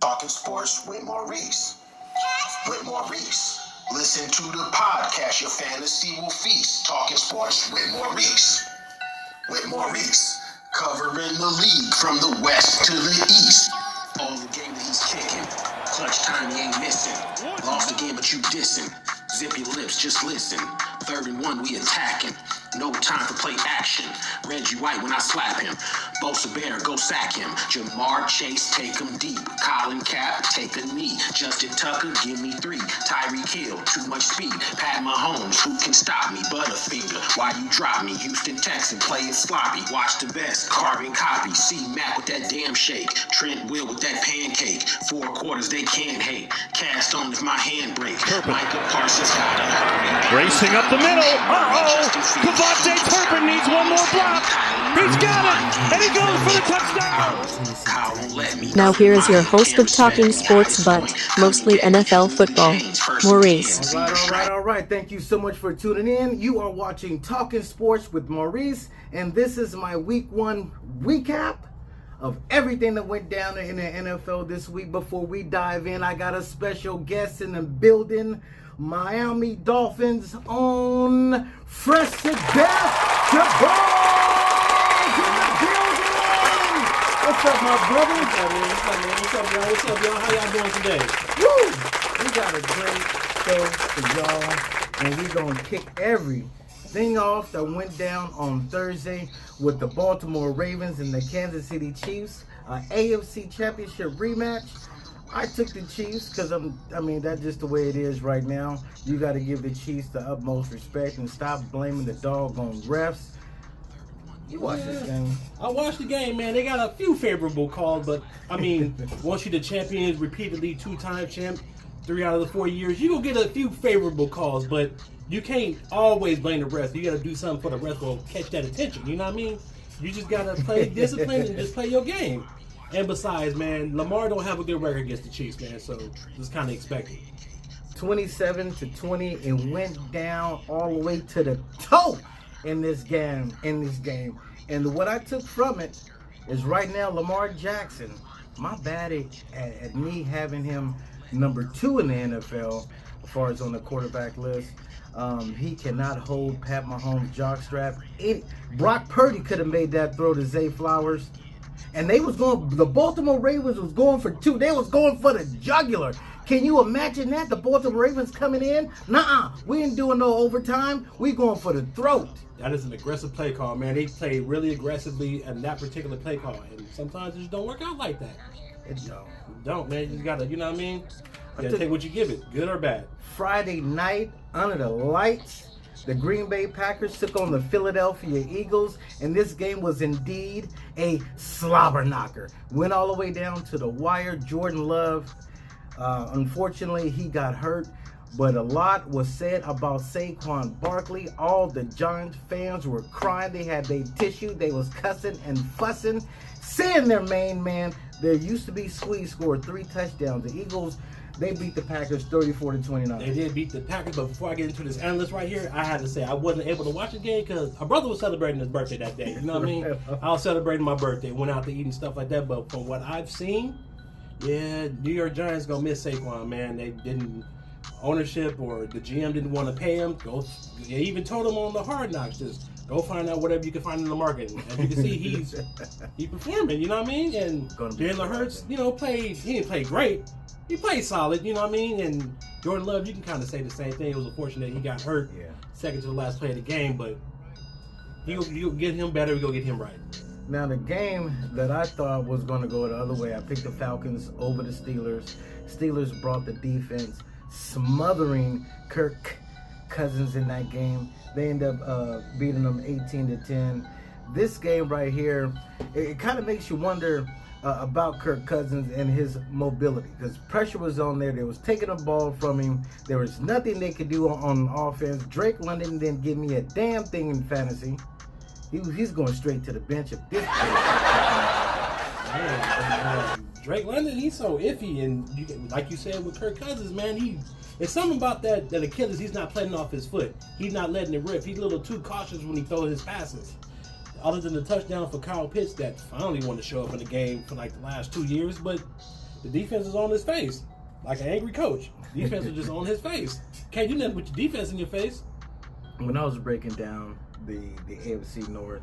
Talking sports with Maurice. With Maurice. Listen to the podcast. Your fantasy will feast. Talking sports with Maurice. With Maurice. Covering the league from the west to the east. All the game that he's kicking. Clutch time he ain't missing. Lost the game but you dissing. Zip your lips, just listen. 3rd and 1, we attacking. No time for play action. Reggie White when I slap him. Bosa Bear, go sack him. Jabbar Chase, take him deep. Colin Cap, take a knee. Justin Tucker, give me 3. Tyreek Hill, too much speed. Pat Mahomes, who can stop me? Butterfinger, why you drop me? Houston Texan, playing sloppy. Watch the best, carving copy. C-Mac with that damn shake. Trent Will with that pancake. 4 quarters, they can't hate. Cast on if my hand break. Micah Parsons gotta hurry. Racing up the middle. Devontae Turpin needs one more block. He's got it, and he goes for the touchdown. Now here is your host of Talking Sports, but mostly NFL football, Maurice. All right. Thank you so much for tuning in. You are watching Talking Sports with Maurice, and this is my Week 1 recap of everything that went down in the NFL this week. Before we dive in, I got a special guest in the building. Miami Dolphins own fresh to death, Jabbar in the building. What's up, my brothers? What's up, y'all? How y'all doing today? Woo! We got a great show for y'all, and we're going to kick everything off that went down on Thursday with the Baltimore Ravens and the Kansas City Chiefs, AFC Championship rematch. I took the Chiefs because, that's just the way it is right now. You got to give the Chiefs the utmost respect and stop blaming the doggone refs. You watched this game. I watched the game, man. They got a few favorable calls, but, once you're the champions, repeatedly 2-time champ, 3 out of the 4 years, you're going to get a few favorable calls, but you can't always blame the refs. You got to do something for the refs to catch that attention, you know what I mean? You just got to play discipline and just play your game. And besides, man, Lamar don't have a good record against the Chiefs, man, so it's kind of expected. 27-20, and went down all the way to the toe in this game. And what I took from it is right now, Lamar Jackson, my bad at me having him number 2 in the NFL as far as on the quarterback list. He cannot hold Pat Mahomes' jockstrap. Brock Purdy could have made that throw to Zay Flowers. And the Baltimore Ravens was going for 2. They was going for the jugular. Can you imagine that? The Baltimore Ravens coming in? Nuh-uh. We ain't doing no overtime. We going for the throat. That is an aggressive play call, man. They play really aggressively in that particular play call. And sometimes it just don't work out like that. It don't, man. You just got to, you know what I mean? You got to take what you give it, good or bad. Friday night, under the lights, the Green Bay Packers took on the Philadelphia Eagles, and this game was indeed a slobber knocker. Went all the way down to the wire. Jordan Love, unfortunately, he got hurt, but a lot was said about Saquon Barkley. All the Giants fans were crying. They had their tissue. They was cussing and fussing, saying their main man, there used to be Squeeze, scored 3 touchdowns. The Eagles, they beat the Packers 34-29. They did beat the Packers, but before I get into this analyst right here, I had to say I wasn't able to watch the game because my brother was celebrating his birthday that day. You know what I mean? I was celebrating my birthday, went out to eat and stuff like that. But from what I've seen, yeah, New York Giants gonna miss Saquon, man. They didn't ownership or the GM didn't want to pay him. They even told him on the Hard Knocks, just go find out whatever you can find in the market. And as you can see, he's performing. You know what I mean? And Jalen Hurts, he didn't play great. He played solid, you know what I mean? And Jordan Love, you can kind of say the same thing. It was unfortunate he got hurt second to the last play of the game, but you'll get him better, we'll get him right. Now, the game that I thought was going to go the other way, I picked the Falcons over the Steelers. Steelers brought the defense, smothering Kirk Cousins in that game. They end up beating them 18-10. This game right here, it kind of makes you wonder about Kirk Cousins and his mobility, because pressure was on there. They was taking the ball from him. There was nothing they could do on offense. Drake London didn't give me a damn thing in fantasy. He's going straight to the bench at this point. Drake London, he's so iffy, and like you said with Kirk Cousins, man, it's something about that Achilles. He's not playing off his foot. He's not letting it rip. He's a little too cautious when he throws his passes. Other than the touchdown for Kyle Pitts that finally wanted to show up in the game for like the last 2 years, but The defense is on his face, like an angry coach. Defense is just on his face. Can't do nothing with your defense in your face. When I was breaking down the AFC North,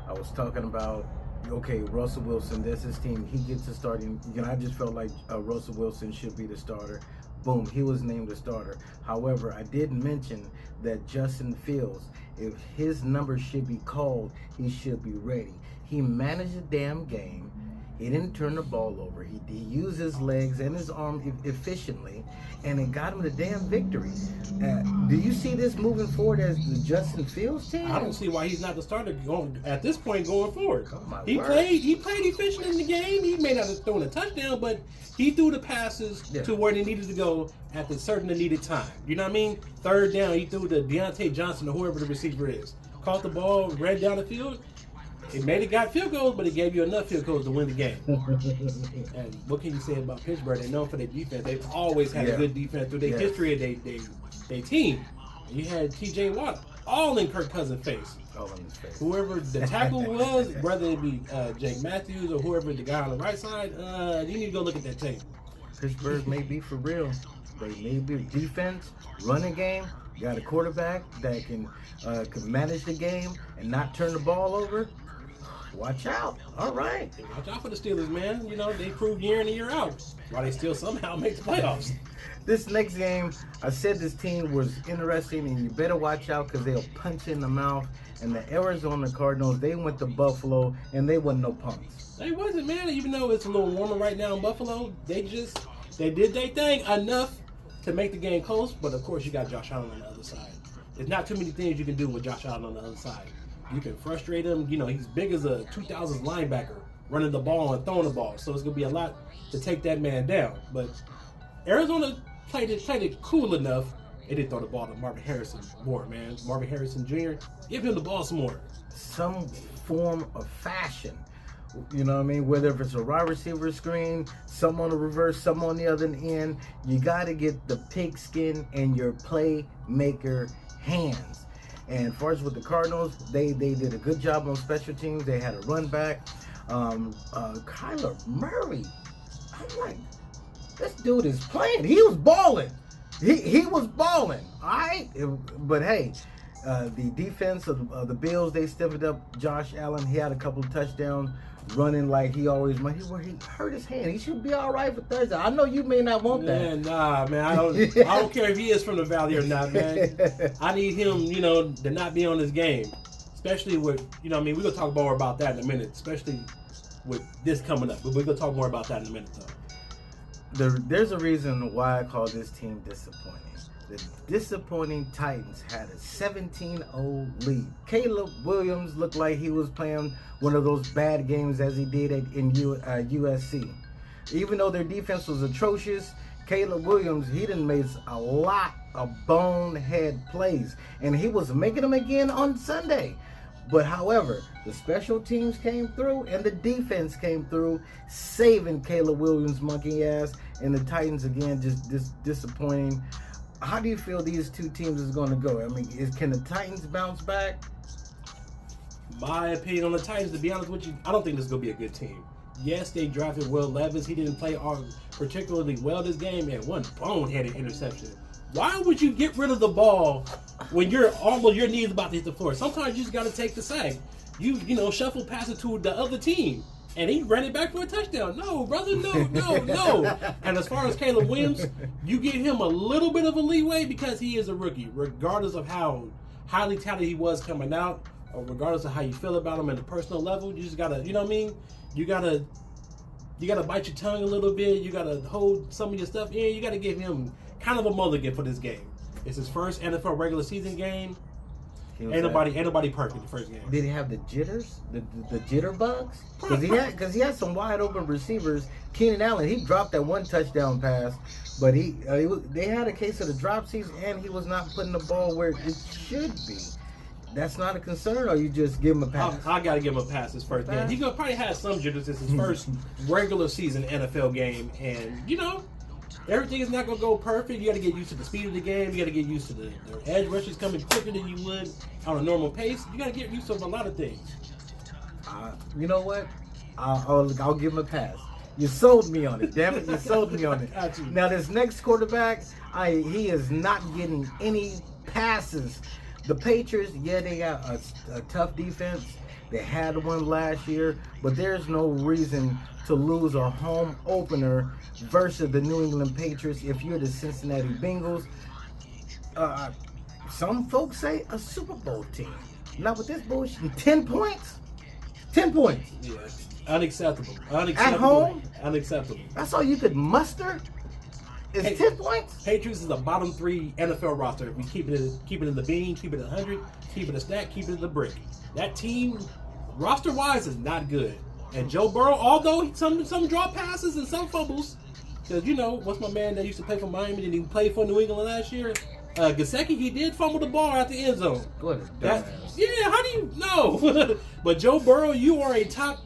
I was talking about, okay, Russell Wilson, that's his team. He gets a starting. I just felt like Russell Wilson should be the starter. Boom, he was named the starter. However, I did mention that Justin Fields, if his number should be called, he should be ready. He managed the damn game. He didn't turn the ball over. He used his legs and his arm efficiently, and it got him the damn victory. Do you see this moving forward as the Justin Fields team? I don't see why he's not the starter at this point going forward. Oh, He played efficient in the game. He may not have thrown a touchdown, but he threw the passes to where they needed to go at the certain needed time. You know what I mean? Third down, he threw to Deontay Johnson or whoever the receiver is. Caught the ball, ran down the field. It made it got field goals, but it gave you enough field goals to win the game. And what can you say about Pittsburgh? They're known for their defense. They've always had a good defense through their history of their team. And you had T.J. Watt all in Kirk Cousins' face. All in his face. Whoever the tackle was, whether it be Jake Matthews or whoever the guy on the right side, you need to go look at that tape. Pittsburgh may be for real. They may be defense, running game. You got a quarterback that can manage the game and not turn the ball over. Watch out. All right. Watch out for the Steelers, man. You know, they prove year in and year out why they still somehow make the playoffs. This next game, I said this team was interesting, and you better watch out because they'll punch you in the mouth. And the Arizona Cardinals, they went to Buffalo, and they wasn't no punks. They wasn't, man. Even though it's a little warmer right now in Buffalo, they did their thing enough to make the game close. But, of course, you got Josh Allen on the other side. There's not too many things you can do with Josh Allen on the other side. You can frustrate him. You know, he's big as a 2000s linebacker, running the ball and throwing the ball. So it's going to be a lot to take that man down. But Arizona played it cool enough. They didn't throw the ball to Marvin Harrison more, man. Marvin Harrison Jr., give him the ball some more. Some form of fashion. You know what I mean? Whether if it's a wide receiver screen, some on the reverse, some on the other end, you got to get the pigskin in your playmaker hands. And as far as with the Cardinals, they did a good job on special teams. They had a run back. Kyler Murray, I'm like, this dude is playing. He was balling. He was balling. All right? But hey, the defense of the Bills, they stepped up Josh Allen. He had a couple of touchdowns running like he always might. He hurt his hand. He should be all right for Thursday. I know you may not want that. Man, nah, man. I don't care if he is from the Valley or not, man. I need him, you know, to not be on his game. Especially with, you know what I mean, we're going to talk more about that in a minute. Especially with this coming up. But we're going to talk more about that in a minute, though. There's a reason why I call this team disappointing. The disappointing Titans had a 17-0 lead. Caleb Williams looked like he was playing one of those bad games as he did in USC. Even though their defense was atrocious, Caleb Williams, he done made a lot of bonehead plays. And he was making them again on Sunday. But however, the special teams came through and the defense came through, saving Caleb Williams' monkey ass. And the Titans, again, just disappointing. How do you feel these two teams is going to go? I mean, can the Titans bounce back? My opinion on the Titans, to be honest with you, I don't think this is going to be a good team. Yes, they drafted Will Levis. He didn't play particularly well this game, and one boneheaded interception. Why would you get rid of the ball when you're almost your knees about to hit the floor? Sometimes you just got to take the sack. You know, shuffle pass it to the other team. And he ran it back for a touchdown. No, brother, no. And as far as Caleb Williams, you give him a little bit of a leeway because he is a rookie, regardless of how highly talented he was coming out, or regardless of how you feel about him at a personal level. You just gotta, you know what I mean? You gotta bite your tongue a little bit. You gotta hold some of your stuff in. You gotta give him kind of a mulligan for this game. It's his first NFL regular season game. Ain't nobody perfect the first game. Did he have the jitters? The jitterbugs? Because he had some wide open receivers. Keenan Allen, he dropped that one touchdown pass, but they had a case of the dropsies, and he was not putting the ball where it should be. That's not a concern, or you just give him a pass? I got to give him a pass his first game. He's going to probably have some jitters. It's his first regular season NFL game, and, you know, everything is not going to go perfect. You got to get used to the speed of the game. You got to get used to the edge rushers coming quicker than you would on a normal pace. You got to get used to a lot of things. You know what? I'll give him a pass. You sold me on it. Damn it, you sold me on it. Got you. Now this next quarterback, he is not getting any passes. The Patriots, yeah, they got a tough defense. They had one last year, but there's no reason to lose a home opener versus the New England Patriots if you're the Cincinnati Bengals. Some folks say a Super Bowl team. Not with this bullshit. 10 points? 10 points. Yeah. Unacceptable. At home? Unacceptable. That's all you could muster? Is Hey, 10 points? Patriots is a bottom 3 NFL roster. If we keep it in the bean, keep it at 100, keep it a stack, keep it in the brick. That team, roster-wise, is not good. And Joe Burrow, although some drop passes and some fumbles, because, what's my man that used to play for Miami and he played for New England last year? Gesicki, he did fumble the ball at the end zone. Good. How do you know? But Joe Burrow, you are a top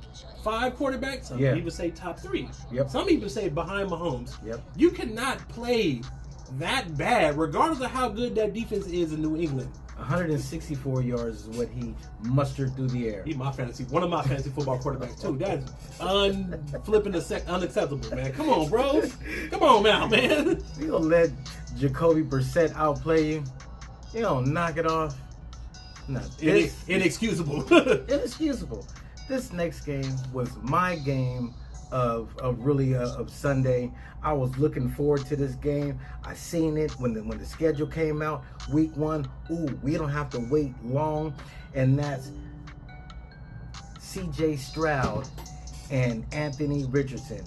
5 quarterback. Some people say top 3. Yep. Some people say behind Mahomes. Yep. You cannot play that bad, regardless of how good that defense is in New England. 164 yards is what he mustered through the air. He's one of my fantasy football quarterbacks too. That's unacceptable, man. Come on, bro. Come on now, man. You gonna let Jacoby Brissett outplay you? You don't knock it off? No. Inexcusable. Inexcusable. This next game was my game of Sunday. I was looking forward to this game. I seen it when the schedule came out. Week 1. Ooh, we don't have to wait long, and that's C.J. Stroud and Anthony Richardson.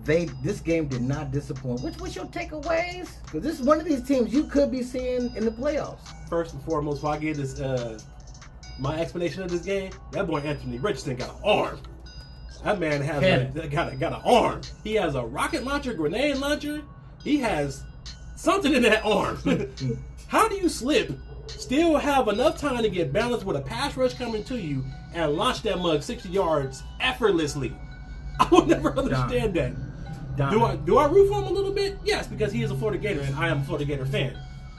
This game did not disappoint. What's your takeaways? Because this is one of these teams you could be seeing in the playoffs. First and foremost, before I get this, my explanation of this game, that boy Anthony Richardson got an arm. That man has got an arm. He has a rocket launcher, grenade launcher. He has something in that arm. How do you slip, still have enough time to get balanced with a pass rush coming to you, and launch that mug 60 yards effortlessly? I will never understand that. Do I root for him a little bit? Yes, because he is a Florida Gator, and I am a Florida Gator fan.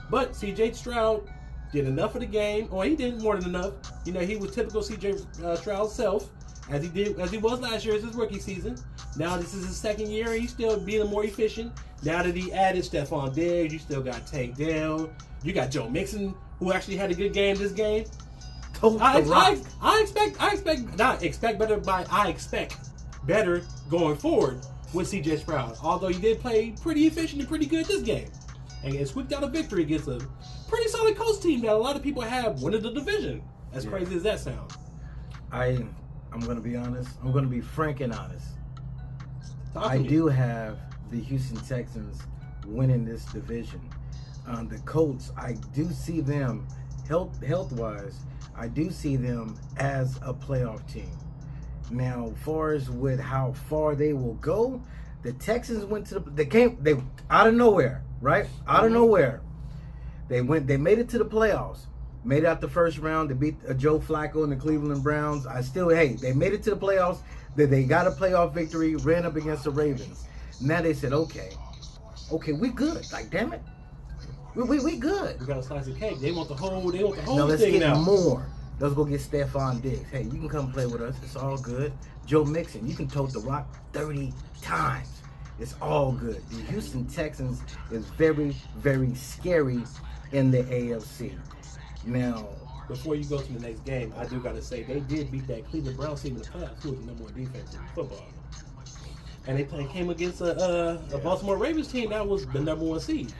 But C.J. Stroud did enough of the game, or he did more than enough. He was typical C.J. Stroud self. As he was last year, it's his rookie season. Now this is his second year, and he's still being more efficient. Now that he added Stephon Diggs, you still got Tank Dell. You got Joe Mixon, who actually had a good game this game. I expect better going forward with C.J. Stroud. Although he did play pretty efficient and pretty good this game, and squeaked out a victory against a pretty solid Colts team that a lot of people have winning the division. As crazy as that sounds. I'm going to be honest. I'm going to be frank and honest. I do have the Houston Texans winning this division. The Colts, I do see them, health-wise, I do see them as a playoff team. Now, as far as with how far they will go, the Texans went to they out of nowhere, right? Out of nowhere. They made it to the playoffs. Made it out the first round. They beat Joe Flacco and the Cleveland Browns. They made it to the playoffs. They got a playoff victory, ran up against the Ravens. Now they said, okay, we good. Like, damn it. We good. We got a slice of cake. They want the whole thing now. Now let's get more. Let's go get Stephon Diggs. Hey, you can come play with us. It's all good. Joe Mixon, you can tote the rock 30 times. It's all good. The Houston Texans is very, very scary in the AFC. Now, before you go to the next game, I do got to say they did beat that Cleveland Browns team in the playoffs, who was the number 1 defense in football. And they came against a Baltimore Ravens team that was the number 1 seed.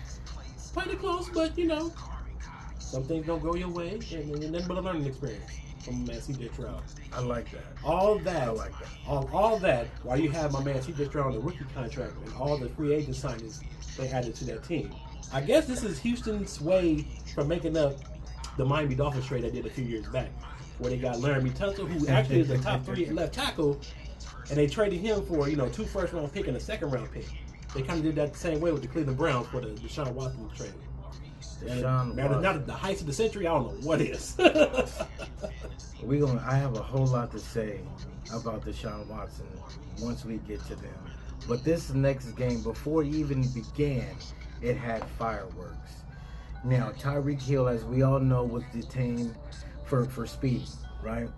Played it close, but some things don't go your way, and nothing but a learning experience from my man C.J. Stroud. I like that. All that while you have my man C.J. Stroud on the rookie contract and all the free agent signings they added to that team. I guess this is Houston's way for making up the Miami Dolphins trade they did a few years back, where they got Laramie Tunsil, who actually is the top 3 left tackle, and they traded him for 2 first-round pick and a second-round pick. They kind of did that the same way with the Cleveland Browns for the Deshaun Watson trade. Not the heights of the century. I don't know what is. I have a whole lot to say about Deshaun Watson once we get to them. But this next game, before it even began, it had fireworks. Now, Tyreek Hill, as we all know, was detained for speeding, right?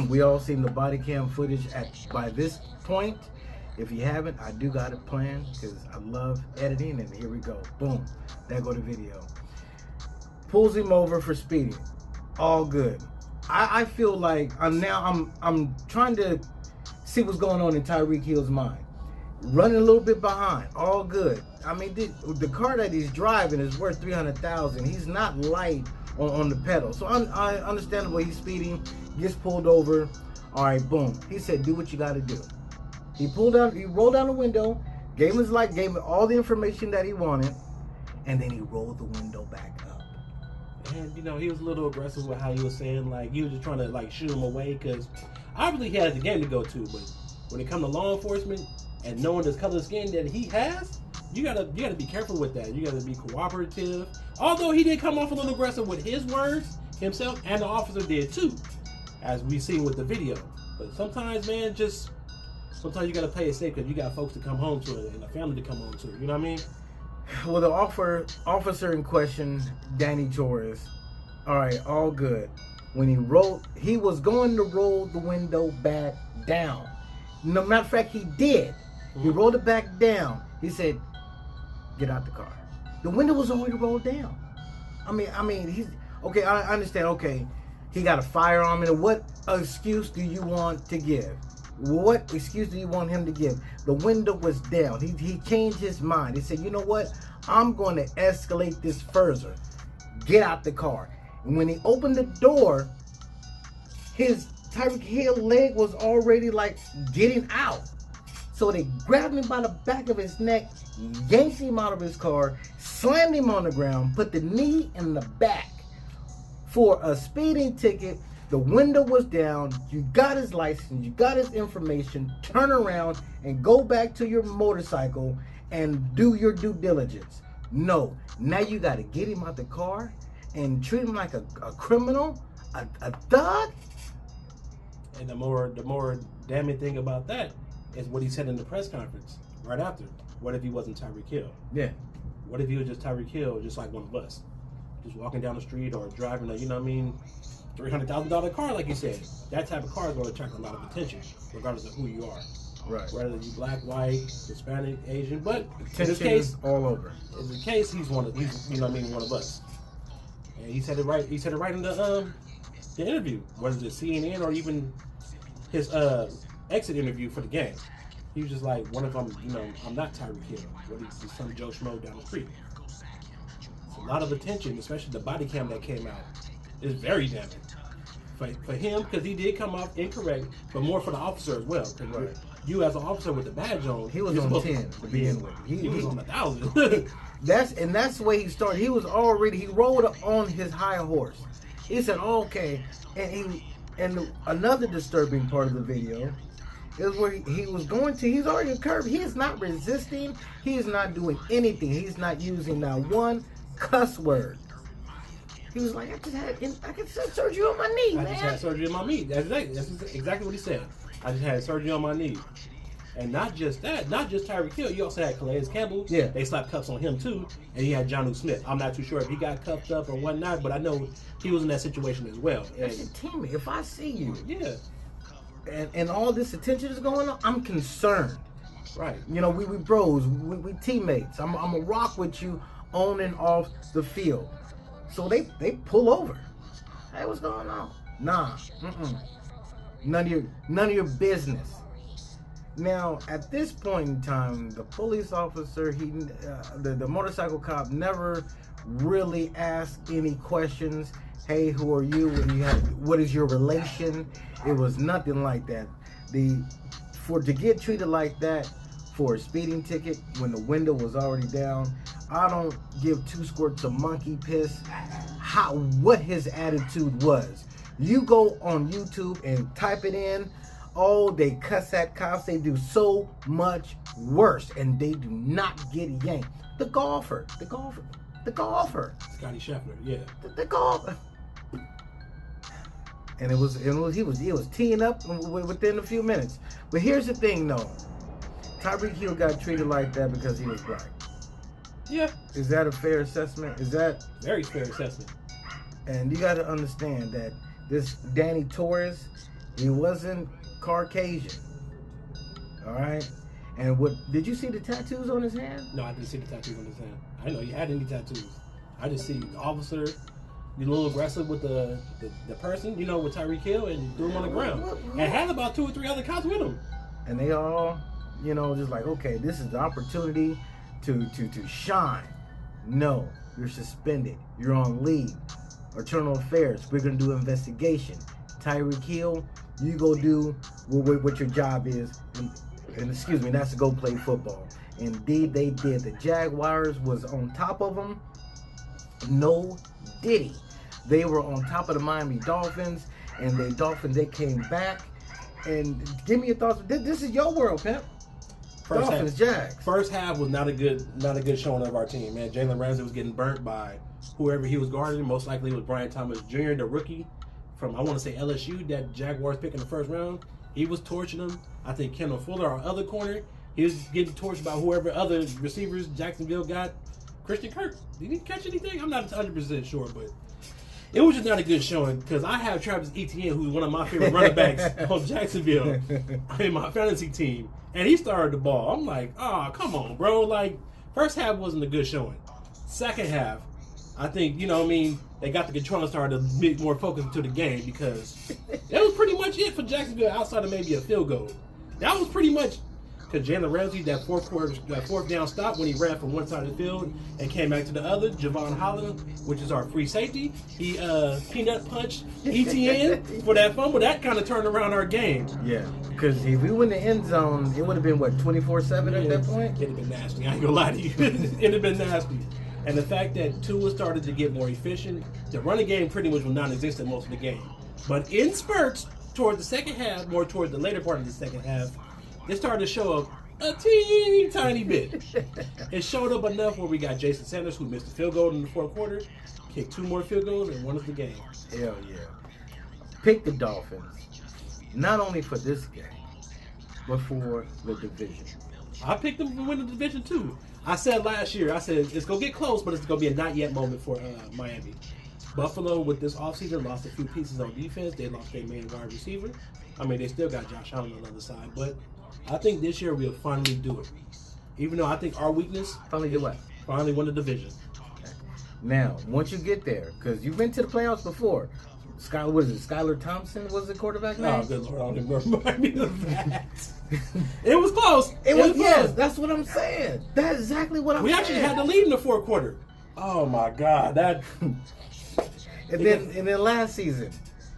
We all seen the body cam footage. By this point, If you haven't, I do got it planned because I love editing. And here we go. Boom. There go the video. Pulls him over for speeding. All good. I feel like I'm trying to see what's going on in Tyreek Hill's mind. Running a little bit behind. All good. I mean, the car that he's driving is worth $300,000. He's not light on the pedal. So I understand the way he's speeding. Gets pulled over. All right, boom. He said, do what you got to do. He rolled down the window, gave him his light, gave him all the information that he wanted, and then he rolled the window back up. And, you know, he was a little aggressive with how he was saying, like, he was just trying to, like, shoot him away because obviously he has the game to go to, but when it comes to law enforcement and knowing this color skin that he has, you gotta be careful with that. You gotta be cooperative. Although he did come off a little aggressive with his words himself, and the officer did too, as we seen with the video. But sometimes, man, sometimes you gotta play it safe because you got folks to come home to and a family to come home to. You know what I mean? Well, the officer in question, Danny Torres, all right, all good. When he was going to roll the window back down. No matter of fact, he did. He rolled it back down. He said, get out the car. The window was already rolled down. I mean, he's okay. I understand. Okay, he got a firearm. And what excuse do you want to give? What excuse do you want him to give? The window was down. He changed his mind. He said, you know what? I'm going to escalate this further. Get out the car. And when he opened the door, his Tyreek Hill leg was already like getting out. So they grabbed him by the back of his neck, yanked him out of his car, slammed him on the ground, put the knee in the back. For a speeding ticket, the window was down, you got his license, you got his information, turn around and go back to your motorcycle and do your due diligence. No, now you got to get him out the car and treat him like a criminal, a thug. And the more damning thing about that is what he said in the press conference right after. What if he wasn't Tyreek Hill? Yeah. What if he was just Tyreek Hill, just like one of us? Just walking down the street or driving a, you know what I mean, $300,000 car, like you said. That type of car is going to attract a lot of attention, regardless of who you are. Right. Whether you black, white, Hispanic, Asian, but Attention in this case, all over. In this case, he's you know what I mean, one of us. And he said it right. He said it right in the interview, whether it's CNN or even his exit interview for the game. He was just like, what if I'm not Tyreek Hill? What if he's some Joe Schmo down the street? It's a lot of attention, especially the body cam that came out. Is very damning for him because he did come off incorrect, but more for the officer as well. Right. You as an officer with the badge on, he was on 10 to begin with. He was on 1,000. That's the way he started. He rolled on his high horse. He said, oh, okay, and another disturbing part of the video is where he's already curved. He is not resisting. He is not doing anything. He's not using not one cuss word. He was like, I just had surgery on my knee, man. I just had surgery on my knee. That's exactly what he said. I just had surgery on my knee. And not just that, not just Tyreek Hill, you also had Calais Campbell. Yeah. They slapped cuffs on him too. And you had Jonnu Smith. I'm not too sure if he got cuffed up or whatnot, but I know he was in that situation as well. That's your teammate. If I see you, yeah, and all this attention is going on, I'm concerned. Right. You know, we bros, we teammates. I'm gonna rock with you on and off the field. So they pull over. Hey, what's going on? Nah, none of your business. Now, at this point in time, the police officer, the motorcycle cop, never really asked any questions. Hey, who are you? What is your relation? It was nothing like that. To get treated like that for a speeding ticket when the window was already down, I don't give two squirts of monkey piss what his attitude was. You go on YouTube and type it in. Oh, they cuss at cops. They do so much worse, and they do not get yanked. The golfer. Scotty Scheffler, yeah. The golfer. And he was teeing up within a few minutes. But here's the thing, though. Tyreek Hill got treated like that because he was black. Yeah. Is that a fair assessment? Is that very fair assessment? And you got to understand that this Danny Torres, he wasn't Caucasian. All right, And what did you see the tattoos on his hand? No, I didn't see the tattoos on his hand. I didn't know he had any tattoos. I just see the officer be a little aggressive with the person, with Tyreek Hill, and threw him on the ground. And had about 2 or 3 other cops with him. And they all, just like, okay, this is the opportunity to shine. No, you're suspended. You're on leave. Internal affairs. We're gonna do investigation. Tyreek Hill, you go do what your job is, and excuse me, that's to go play football. Indeed, they did. The Jaguars was on top of them. No diddy. They were on top of the Miami Dolphins, and the Dolphins, they came back. And give me your thoughts. This is your world, Pimp. Dolphins, Jags. First half was not a good showing of our team, man. Jalen Ramsey was getting burnt by whoever he was guarding. Most likely it was Brian Thomas Jr., the rookie from, I want to say, LSU, that Jaguars pick in the first round. He was torching him. I think Kendall Fuller, our other corner, he was getting torched by whoever other receivers Jacksonville got. Christian Kirk, did he catch anything? I'm not 100% sure, but it was just not a good showing because I have Travis Etienne, who's one of my favorite running backs on Jacksonville in my fantasy team, and he started the ball. I'm like, oh, come on, bro. Like, first half wasn't a good showing. Second half, I think, they got the controller started to be more focused into the game because that was pretty much it for Jacksonville outside of maybe a field goal. That was pretty much because Jalen Ramsey, that fourth down stop when he ran from one side of the field and came back to the other. Javon Holland, which is our free safety, he peanut punched ETN for that fumble. That kind of turned around our game. Yeah, because if we went in the end zone, it would have been, 24/7 at that point? It'd have been nasty. I ain't gonna lie to you. It'd have been nasty. And the fact that Tua started to get more efficient, the running game pretty much was non-existent most of the game. But in spurts, towards the second half, more towards the later part of the second half, it started to show up a teeny tiny bit. It showed up enough where we got Jason Sanders, who missed a field goal in the fourth quarter, kicked 2 more field goals, and won us the game. Hell yeah. Pick the Dolphins, not only for this game, but for the division. I picked them to win the division too. I said last year, it's going to get close, but it's going to be a not yet moment for Miami. Buffalo, with this offseason, lost a few pieces on defense. They lost their main wide receiver. I mean, they still got Josh Allen on the other side, but I think this year we'll finally do it. Even though I think our weakness... Finally do what? Finally won the division. Okay. Now, once you get there, because you've been to the playoffs before. Skylar Thompson was the quarterback name? Oh, good Lord, I don't remind me of that. It was close. It was close. That's what I'm saying. That's exactly what I'm saying. We actually had the lead in the fourth quarter. Oh, my God. And then last season,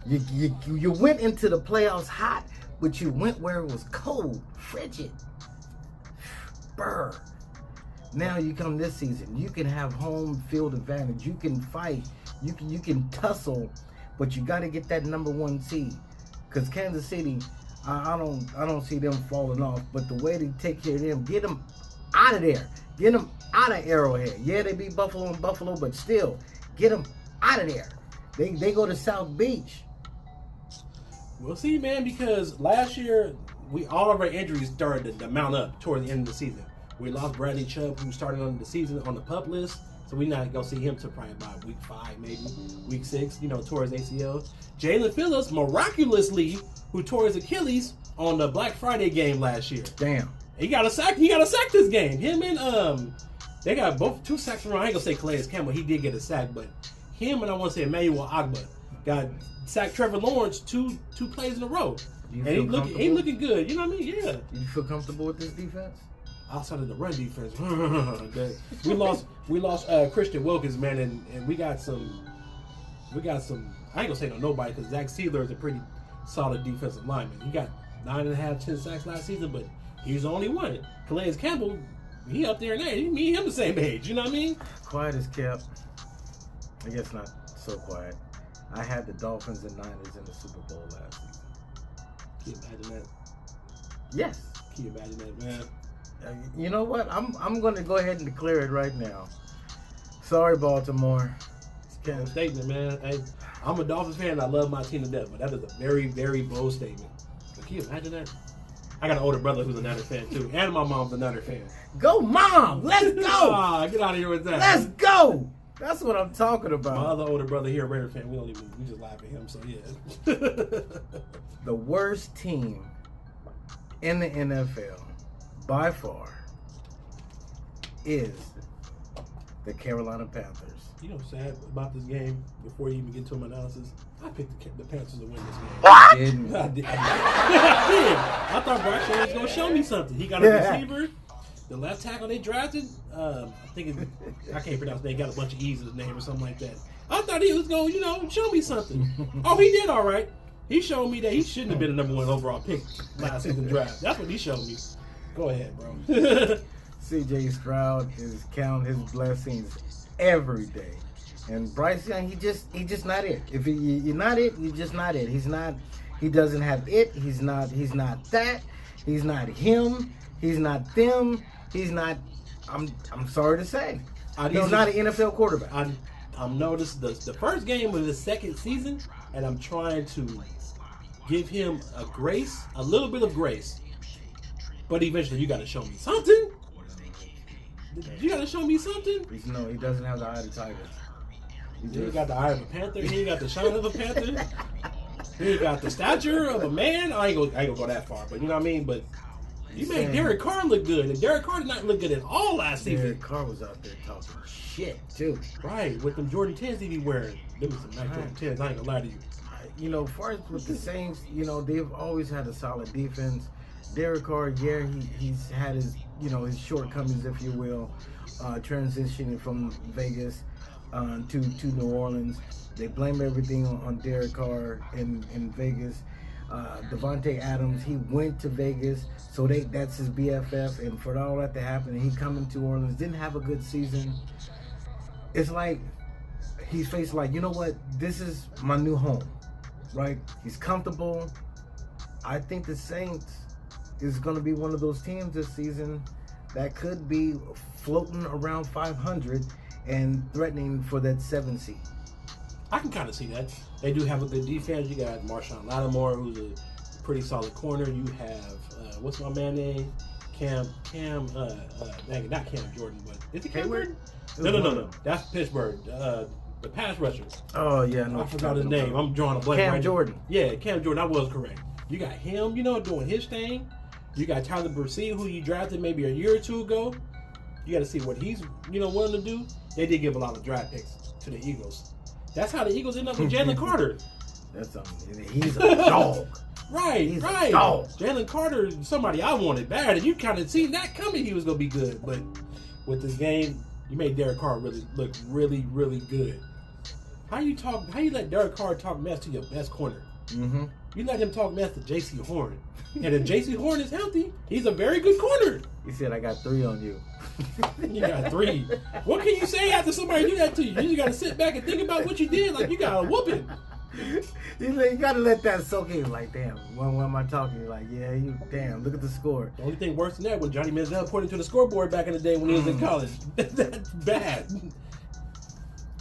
you went into the playoffs hot, but you went where it was cold, frigid. Brr. Now you come this season, you can have home field advantage. You can fight. You can tussle, but you got to get that number 1 seed. Because Kansas City, I don't see them falling off. But the way they take care of them, get them out of there. Get them out of Arrowhead. Yeah, they beat Buffalo and Buffalo, but still, get them out of there. They go to South Beach. We'll see, man, because last year, all of our injuries started to mount up toward the end of the season. We lost Bradley Chubb, who started on the season on the PUP list, so we're not going to see him till probably about week 5, maybe week 6, tore his ACL. Jalen Phillips, miraculously, who tore his Achilles on the Black Friday game last year. Damn. He got a sack this game. Him and, they got 2 sacks from around. I ain't going to say Calais Campbell, he did get a sack, but him and I want to say Emmanuel Ogbah got sacked Trevor Lawrence two plays in a row. And he looking good. You know what I mean? Yeah. You feel comfortable with this defense? Outside of the run defense, we lost Christian Wilkins, man, and we got some. I ain't gonna say nobody because Zach Sealer is a pretty solid defensive lineman. He got 9.5, 10 sacks last season, but he's the only one. Calais Campbell, he up there in age. Me and him the same age. You know what I mean? Quiet as kept. I guess not so quiet. I had the Dolphins and Niners in the Super Bowl last season. Can you imagine that? Yes. Can you imagine that, man? You know what? I'm going to go ahead and declare it right now. Sorry, Baltimore. Bold statement, man. I'm a Dolphins fan and I love my team to death, but that is a very, very bold statement. But can you imagine that? I got an older brother who's a Niner fan too, and my mom's a Niner fan. Go, Mom! Let's go! Get out of here with that. Let's go! That's what I'm talking about. My other older brother here, a Raider fan, we just laugh at him, so yeah. The worst team in the NFL by far is the Carolina Panthers. You know what's sad about this game, before you even get to my analysis? I picked the Panthers to win this game. What? Didn't. I did. I thought Bryce Young was going to show me something. He got a receiver. The left tackle they drafted, I can't pronounce his name, got a bunch of E's in his name or something like that. I thought he was going to, show me something. Oh, he did all right. He showed me that he shouldn't have been the number 1 overall pick last season draft. That's what he showed me. Go ahead, bro. C.J. Stroud is counting his blessings every day. And Bryce Young, he just not it. If you're not it, you're just not it. He doesn't have it. He's not that. He's not him. He's not them. He's not, I'm sorry to say. He's not an NFL quarterback. I'm noticed the first game of the second season, and I'm trying to give him a little bit of grace. But eventually, you got to show me something. You got to show me something. No, he doesn't have the eye of the tiger. He got the eye of a panther. He ain't got the shine of a panther. He ain't got the stature of a man. I ain't gonna go that far, but you know what I mean. But you made Derek Carr look good, and Derek Carr did not look good at all last season. Derek Carr was out there talking shit too. Right, with them Jordan 10s he be wearing. Them was some nice Jordan 10s. I ain't gonna lie to you. As far as with the Saints, they've always had a solid defense. Derek Carr, he's had his shortcomings, if you will, transitioning from Vegas to New Orleans. They blame everything on Derek Carr in Vegas. Devontae Adams, he went to Vegas, so that's his BFF, and for all that to happen, he coming to Orleans, didn't have a good season. It's like he's faced like, you know what, this is my new home, right? He's comfortable. I think the Saints is going to be one of those teams this season that could be floating around 500 and threatening for that 7 seed. I can kind of see that. They do have a good defense. You got Marshawn Lattimore, who's a pretty solid corner. You have, what's my man name? Cam, not Cam Jordan, but is it Cam Jordan? No. That's Pittsburgh. The pass rusher. Oh, yeah. I forgot his name. I'm drawing a blank. Cam Jordan. Yeah, Cam Jordan. I was correct. You got him, doing his thing. You got Tyler Bursill, who you drafted maybe a year or two ago. You got to see what he's, willing to do. They did give a lot of draft picks to the Eagles. That's how the Eagles end up with Jalen Carter. He's a dog. Right. A dog. Jalen Carter, somebody I wanted bad, and you kind of seen that coming. He was gonna be good, but with this game, you made Derek Carr look really, really good. How you let Derek Carr talk mess to your best corner? Mm-hmm. You let him talk mess to J.C. Horn, and if J.C. Horn is healthy, he's a very good corner. He said, "I got 3 on you." You got 3. What can you say after somebody do that to you? You just got to sit back and think about what you did. Like, you got a whooping. You got to let that soak in. Like, damn, when am I talking? Like, yeah, damn, look at the score. The only thing worse than that was Johnny Manziel pointing to the scoreboard back in the day when he was in college. That's bad.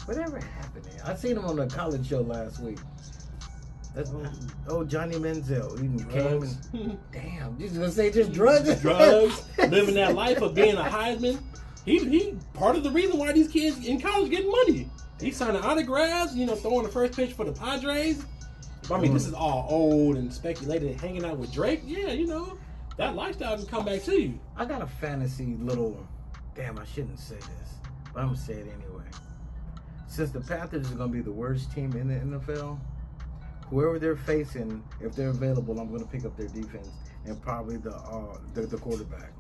Whatever happened there? I seen him on the college show last week. Johnny Manziel. He came and damn, you just gonna say just drugs? Drugs, living that life of being a Heisman. He part of the reason why these kids in college getting money. He's signing autographs, throwing the first pitch for the Padres. I mean, this is all old and speculated. Hanging out with Drake, that lifestyle can come back to you. I got a fantasy damn, I shouldn't say this, but I'm gonna say it anyway. Since the Panthers are gonna be the worst team in the NFL, whoever they're facing, if they're available, I'm going to pick up their defense and probably the quarterback.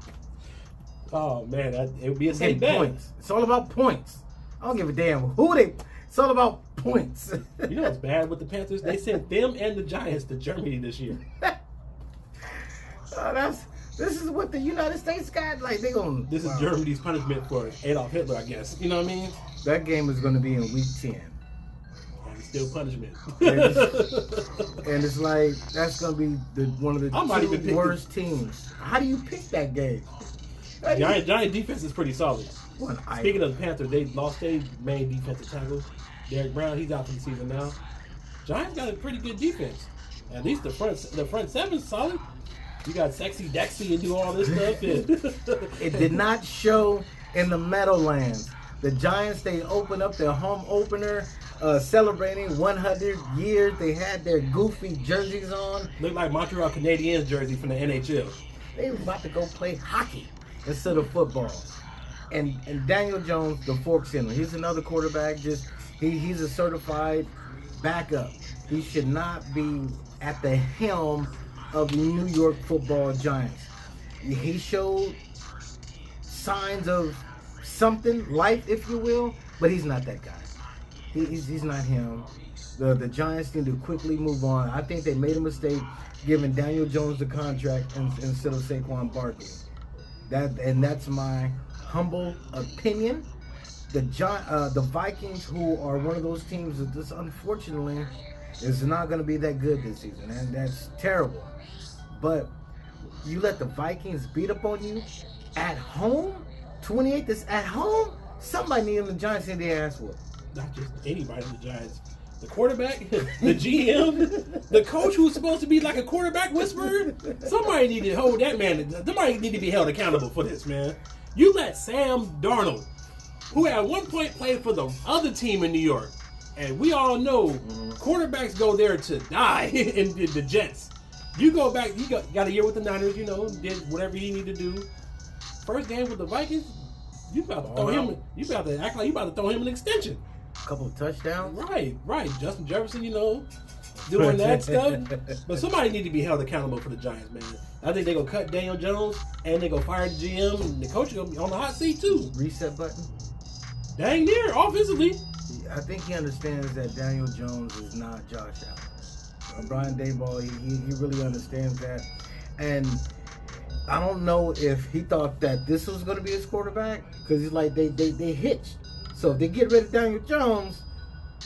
Oh man, it would be a safe bet. Points. It's all about points. I don't give a damn who they. It's all about points. You know what's bad with the Panthers? They sent them and the Giants to Germany this year. This is what the United States got. Like they gonna. This is Germany's punishment for Adolf Hitler, I guess. You know what I mean? That game is going to be in week 10. Still punishment. And it's like that's gonna be one of the 2 worst teams. How do you pick that game? Giant defense is pretty solid. Speaking of the Panthers, they lost their main defensive tackle, Derek Brown. He's out for the season now. Giants got a pretty good defense. At least the front seven's solid. You got Sexy Dexy and do all this stuff. It did not show in the Meadowlands. The Giants, they opened up their home opener. Celebrating 100 years. They had their goofy jerseys on. Looked like Montreal Canadiens jersey from the NHL. They was about to go play hockey instead of football. And Daniel Jones, the forks in him. He's another quarterback. He's a certified backup. He should not be at the helm of the New York Football Giants. He showed signs of something, life, if you will, but he's not that guy. He's not him. The Giants need to quickly move on. I think they made a mistake giving Daniel Jones the contract instead of Saquon Barkley. That's my humble opinion. The Vikings, who are one of those teams that just unfortunately is not going to be that good this season, and that's terrible. But you let the Vikings beat up on you at home, 28. This at home. Somebody needing the Giants in their ass whooped. Not just anybody in the Giants. The quarterback, the GM, the coach who's supposed to be like a quarterback whisperer. Somebody need to hold that man. Somebody need to be held accountable for this, man. You let Sam Darnold, who at one point played for the other team in New York, and we all know quarterbacks go there to die in the Jets. You go back, you got a year with the Niners, did whatever you need to do. First game with the Vikings, you about to throw him. You about to act like you about to throw him an extension. A couple of touchdowns. Right. Justin Jefferson, doing that stuff. But somebody need to be held accountable for the Giants, man. I think they're going to cut Daniel Jones, and they're going to fire the GM, and the coach is going to be on the hot seat, too. Reset button? Dang near, offensively. I think he understands that Daniel Jones is not Josh Allen. Brian Daboll, he really understands that. And I don't know if he thought that this was going to be his quarterback, because he's like, they hitched. So if they get rid of Daniel Jones,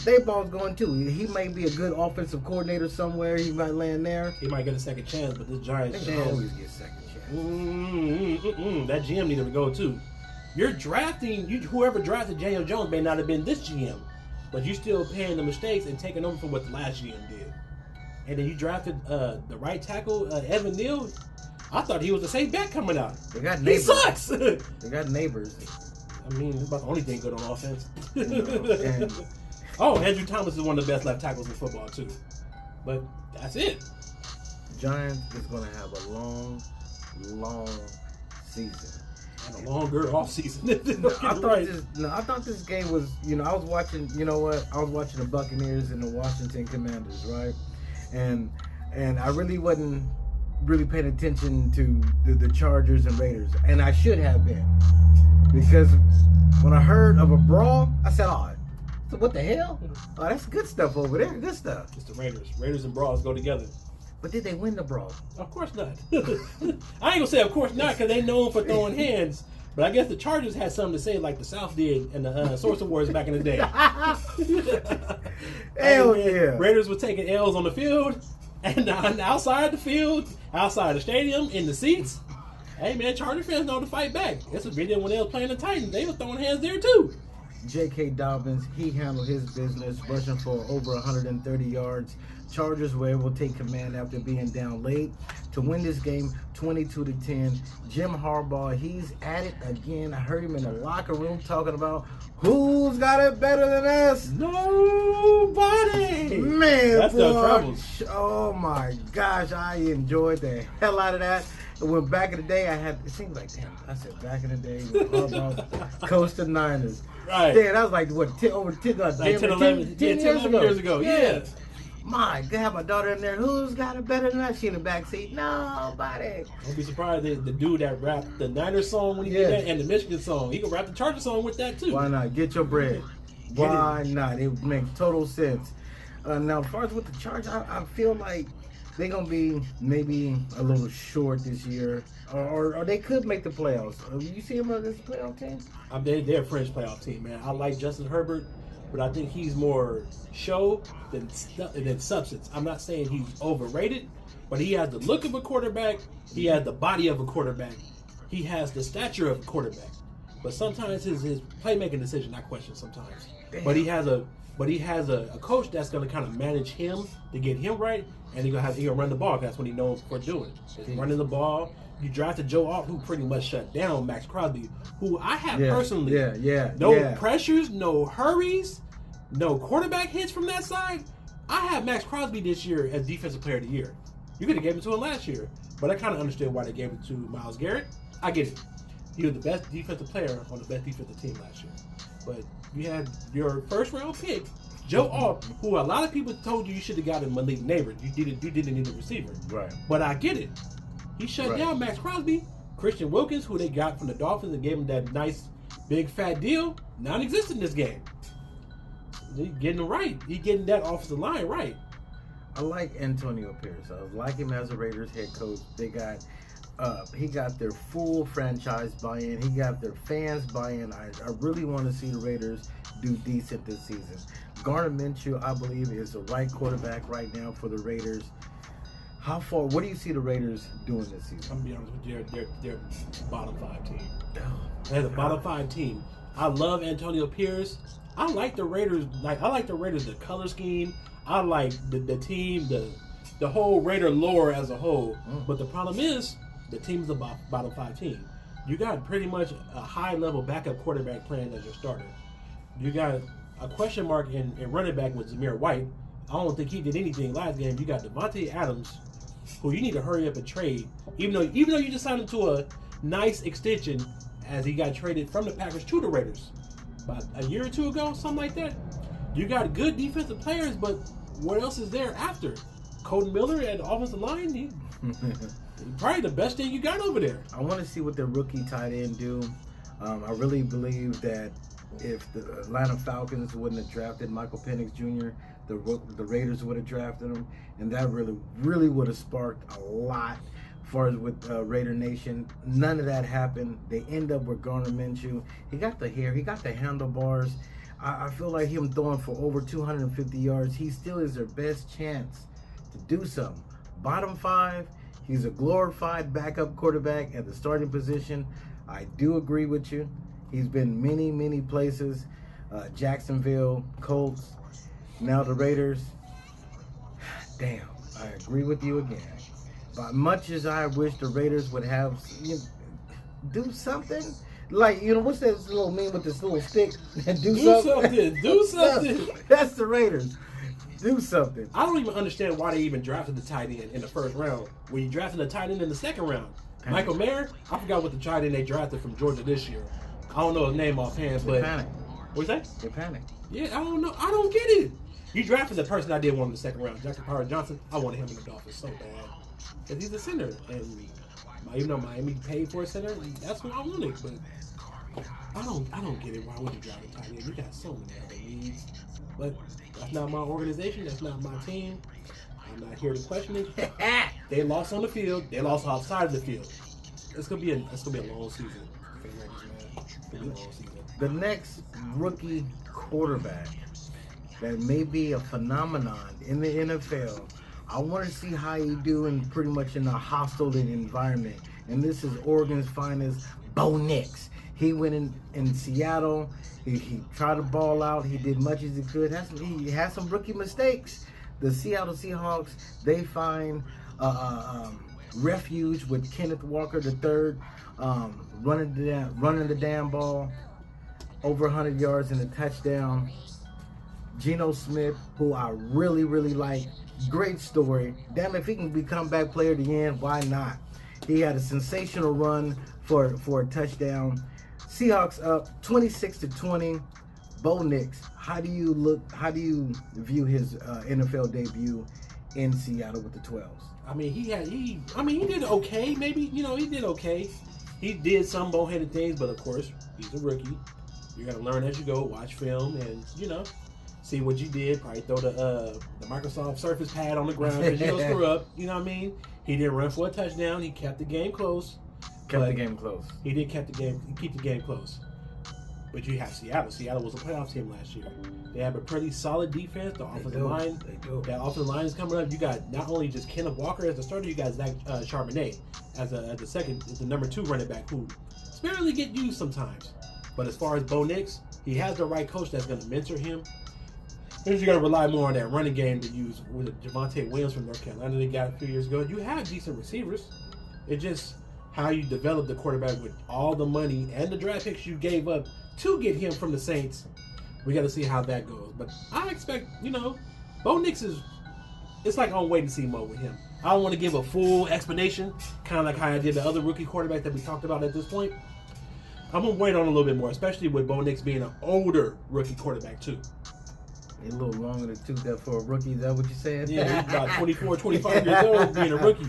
Daboll's going too. He may be a good offensive coordinator somewhere. He might land there. He might get a second chance, but this Giants chance always get second chance. That GM needed to go too. You're drafting whoever drafted Daniel Jones may not have been this GM, but you're still paying the mistakes and taking over from what the last GM did. And then you drafted the right tackle, Evan Neal. I thought he was a safe bet coming out. They got neighbors. He sucks. They got neighbors. I mean, it's about the only thing good on offense. Andrew Thomas is one of the best left tackles in football, too. But that's it. Giants is going to have a long season. And a longer off season. I thought this game was, I was watching, I was watching the Buccaneers and the Washington Commanders, right? And I really wasn't paying attention to the Chargers and Raiders. And I should have been. Because when I heard of a brawl, I said, so what the hell? Oh, that's good stuff over there. Good stuff. It's the Raiders. Raiders and brawls go together. But did they win the brawl? Of course not. I ain't going to say of course not because they known for throwing hands. But I guess the Chargers had something to say like the South did in the Source Awards back in the day. Hell yeah. Raiders were taking L's on the field and outside the field, outside the stadium, in the seats. Hey man, Charger fans know to fight back. It's a video when they were playing the Titans. They were throwing hands there too. J.K. Dobbins, he handled his business, rushing for over 130 yards. Chargers were able to take command after being down late to win this game 22-10. Jim Harbaugh, he's at it again. I heard him in the locker room talking about who's got it better than us. Nobody. Man, that's the trouble. Oh my gosh, I enjoyed the hell out of that. When back in the day, it seems like, damn, I said back in the day, when Harbaugh coached the Niners. Right. Damn, that was like, what, 10 years ago. Yeah. My God, my daughter in there, who's got it better than that? She in the backseat. Nobody. Don't be surprised the dude that rapped the Niners song when he did that and the Michigan song. He can rap the Charger song with that too. Why not? Get your bread. Why not? It makes total sense. Now, as far as with the Chargers, I feel like they're going to be maybe a little short this year. Or they could make the playoffs. You see them as a playoff team? They're a French playoff team, man. I like Justin Herbert, but I think he's more show than substance. I'm not saying he's overrated, but he has the look of a quarterback. He has the body of a quarterback. He has the stature of a quarterback. But sometimes his playmaking decision I question sometimes. Damn. But he has a coach that's going to kind of manage him to get him right, and he's going to run the ball. That's what he knows for doing. Running the ball. You drafted Joe Alt, who pretty much shut down Max Crosby, who I have personally. No pressures, no hurries, no quarterback hits from that side. I have Max Crosby this year as Defensive Player of the Year. You could have gave it to him last year. But I kind of understood why they gave it to Myles Garrett. I get it. He was the best defensive player on the best defensive team last year. But you had your first round pick, Joe Alt, who a lot of people told you should have gotten Malik Neighbors. You didn't need a receiver. Right. But I get it. He shut down Max Crosby. Christian Wilkins, who they got from the Dolphins and gave him that nice big fat deal, non-existent in this game. He's getting it right. He's getting that offensive line right. I like Antonio Pierce. I like him as a Raiders head coach. He got their full franchise buy-in. He got their fans buy-in. I really want to see the Raiders do decent this season. Gardner Minshew, I believe, is the right quarterback right now for the Raiders. What do you see the Raiders doing this season? I'm gonna be honest with you, they're bottom 5 team. They're the bottom 5 team. I love Antonio Pierce. I like the Raiders. The color scheme. I like the team, the whole Raider lore as a whole. But the problem is, the team's a bottom 5 team. You got pretty much a high level backup quarterback playing as your starter. You got a question mark in running back with Zamir White. I don't think he did anything last game. You got Devontae Adams, who you need to hurry up and trade. Even though you just signed him to a nice extension as he got traded from the Packers to the Raiders about a year or two ago, something like that. You got good defensive players, but what else is there after? Colton Miller at the offensive line, he probably the best thing you got over there. I want to see what the rookie tight end do. I really believe that if the Atlanta Falcons wouldn't have drafted Michael Penix Jr., the Raiders would have drafted him, and that really would have sparked a lot as far as with Raider Nation. None of that happened. They end up with Gardner Minshew. He got the hair. He got the handlebars. I feel like him throwing for over 250 yards, he still is their best chance to do something. Bottom 5, he's a glorified backup quarterback at the starting position. I do agree with you. He's been many places. Jacksonville, Colts, now the Raiders. Damn, I agree with you again. But much as I wish the Raiders would have, do something. Like, what's that little meme with this little stick? Do something. That's the Raiders. Do something. I don't even understand why they even drafted the tight end in the first round. When you drafted the tight end in the second round, Michael Mayer, I forgot what the tight end they drafted from Georgia this year. I don't know his name offhand, but panic. What's that? They panicked. Yeah, I don't know. I don't get it. You drafted the person I did want in the second round, Jackson Power Johnson. I wanted him in the Dolphins so bad because he's a center, and even though Miami paid for a center, that's what I wanted. But I don't get it. Why would you draft a tight end? You got so many other needs. But that's not my organization. That's not my team. I'm not here to question it. They lost on the field. They lost outside of the field. It's gonna be a long season. The next rookie quarterback that may be a phenomenon in the NFL, I want to see how he do in pretty much in a hostile environment. And this is Oregon's finest, Bo Nix. He went in Seattle. He tried to ball out. He did much as he could. He had some rookie mistakes. The Seattle Seahawks, they find refuge with Kenneth Walker III, running the damn ball, over 100 yards and a touchdown. Geno Smith, who I really like, great story. Damn, if he can be comeback player at the end, why not? He had a sensational run for a touchdown. Seahawks up 26-20. Bo Nix, how do you view his NFL debut in Seattle with the 12s? He did okay. Maybe, he did okay. He did some boneheaded things, but of course, he's a rookie. You gotta learn as you go, watch film, and see what you did. Probably throw the Microsoft Surface pad on the ground because you're gonna screw up. You know what I mean? He didn't run for a touchdown. He kept the game close. He did keep the game close. But you have Seattle. Seattle was a playoff team last year. They have a pretty solid defense. The offensive line, that offensive line is coming up. You got not only just Kenneth Walker as the starter, you got Zach Charbonnet as the number 2 running back who sparingly get used sometimes. But as far as Bo Nix, he has the right coach that's going to mentor him. Then you're going to rely more on that running game to use with Javonte Williams from North Carolina they got a few years ago. You have decent receivers. It's just how you develop the quarterback with all the money and the draft picks you gave up to get him from the Saints. We got to see how that goes. But I expect, Bo Nix is it's like on wait and see mode with him. I don't want to give a full explanation, kind of like how I did the other rookie quarterback that we talked about at this point. I'm going to wait on a little bit more, especially with Bo Nix being an older rookie quarterback, too. He's a little longer to tooth that for a rookie. Is that what you're saying? Yeah, he's about 24, 25 years old being a rookie.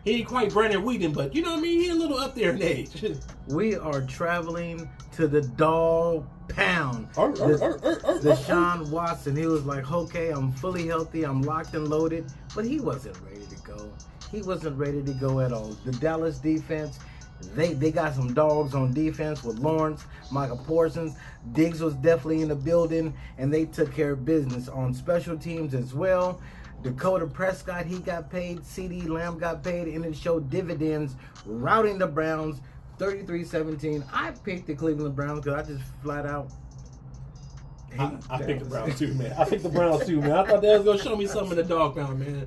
He ain't quite Brandon Whedon, but you know what I mean? He's a little up there in age. We are traveling to the dog pound. Deshaun Watson, he was like, okay, I'm fully healthy, I'm locked and loaded, but he wasn't ready to go. He wasn't ready to go at all. The Dallas defense, they got some dogs on defense with Lawrence, Michael Parsons. Diggs was definitely in the building, and they took care of business on special teams as well. Dakota Prescott, he got paid. CeeDee Lamb got paid, and it showed dividends, routing the Browns 33-17. I picked the Cleveland Browns because I just flat out I picked the Browns too, man. I thought they was going to show me something in the dog pound, man.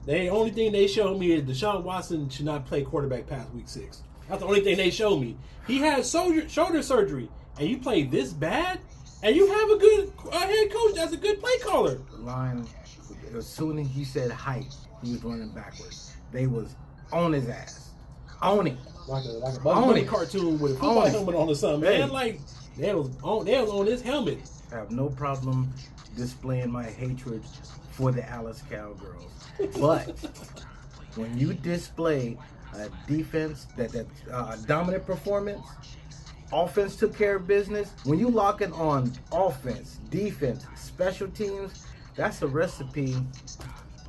The only thing they showed me is Deshaun Watson should not play quarterback past week 6. That's the only thing they showed me. He had shoulder surgery, and you play this bad, and you have a good head coach that's a good play caller. The line, as soon as he said height, he was running backwards. They was on his ass. On it. Like a Bugs Bunny cartoon with a football helmet on or something, man. Like, they was on his helmet. I have no problem displaying my hatred for the Dallas Cowgirls. But when you display a defense that dominant performance, offense took care of business. When you lock it on offense, defense, special teams, that's a recipe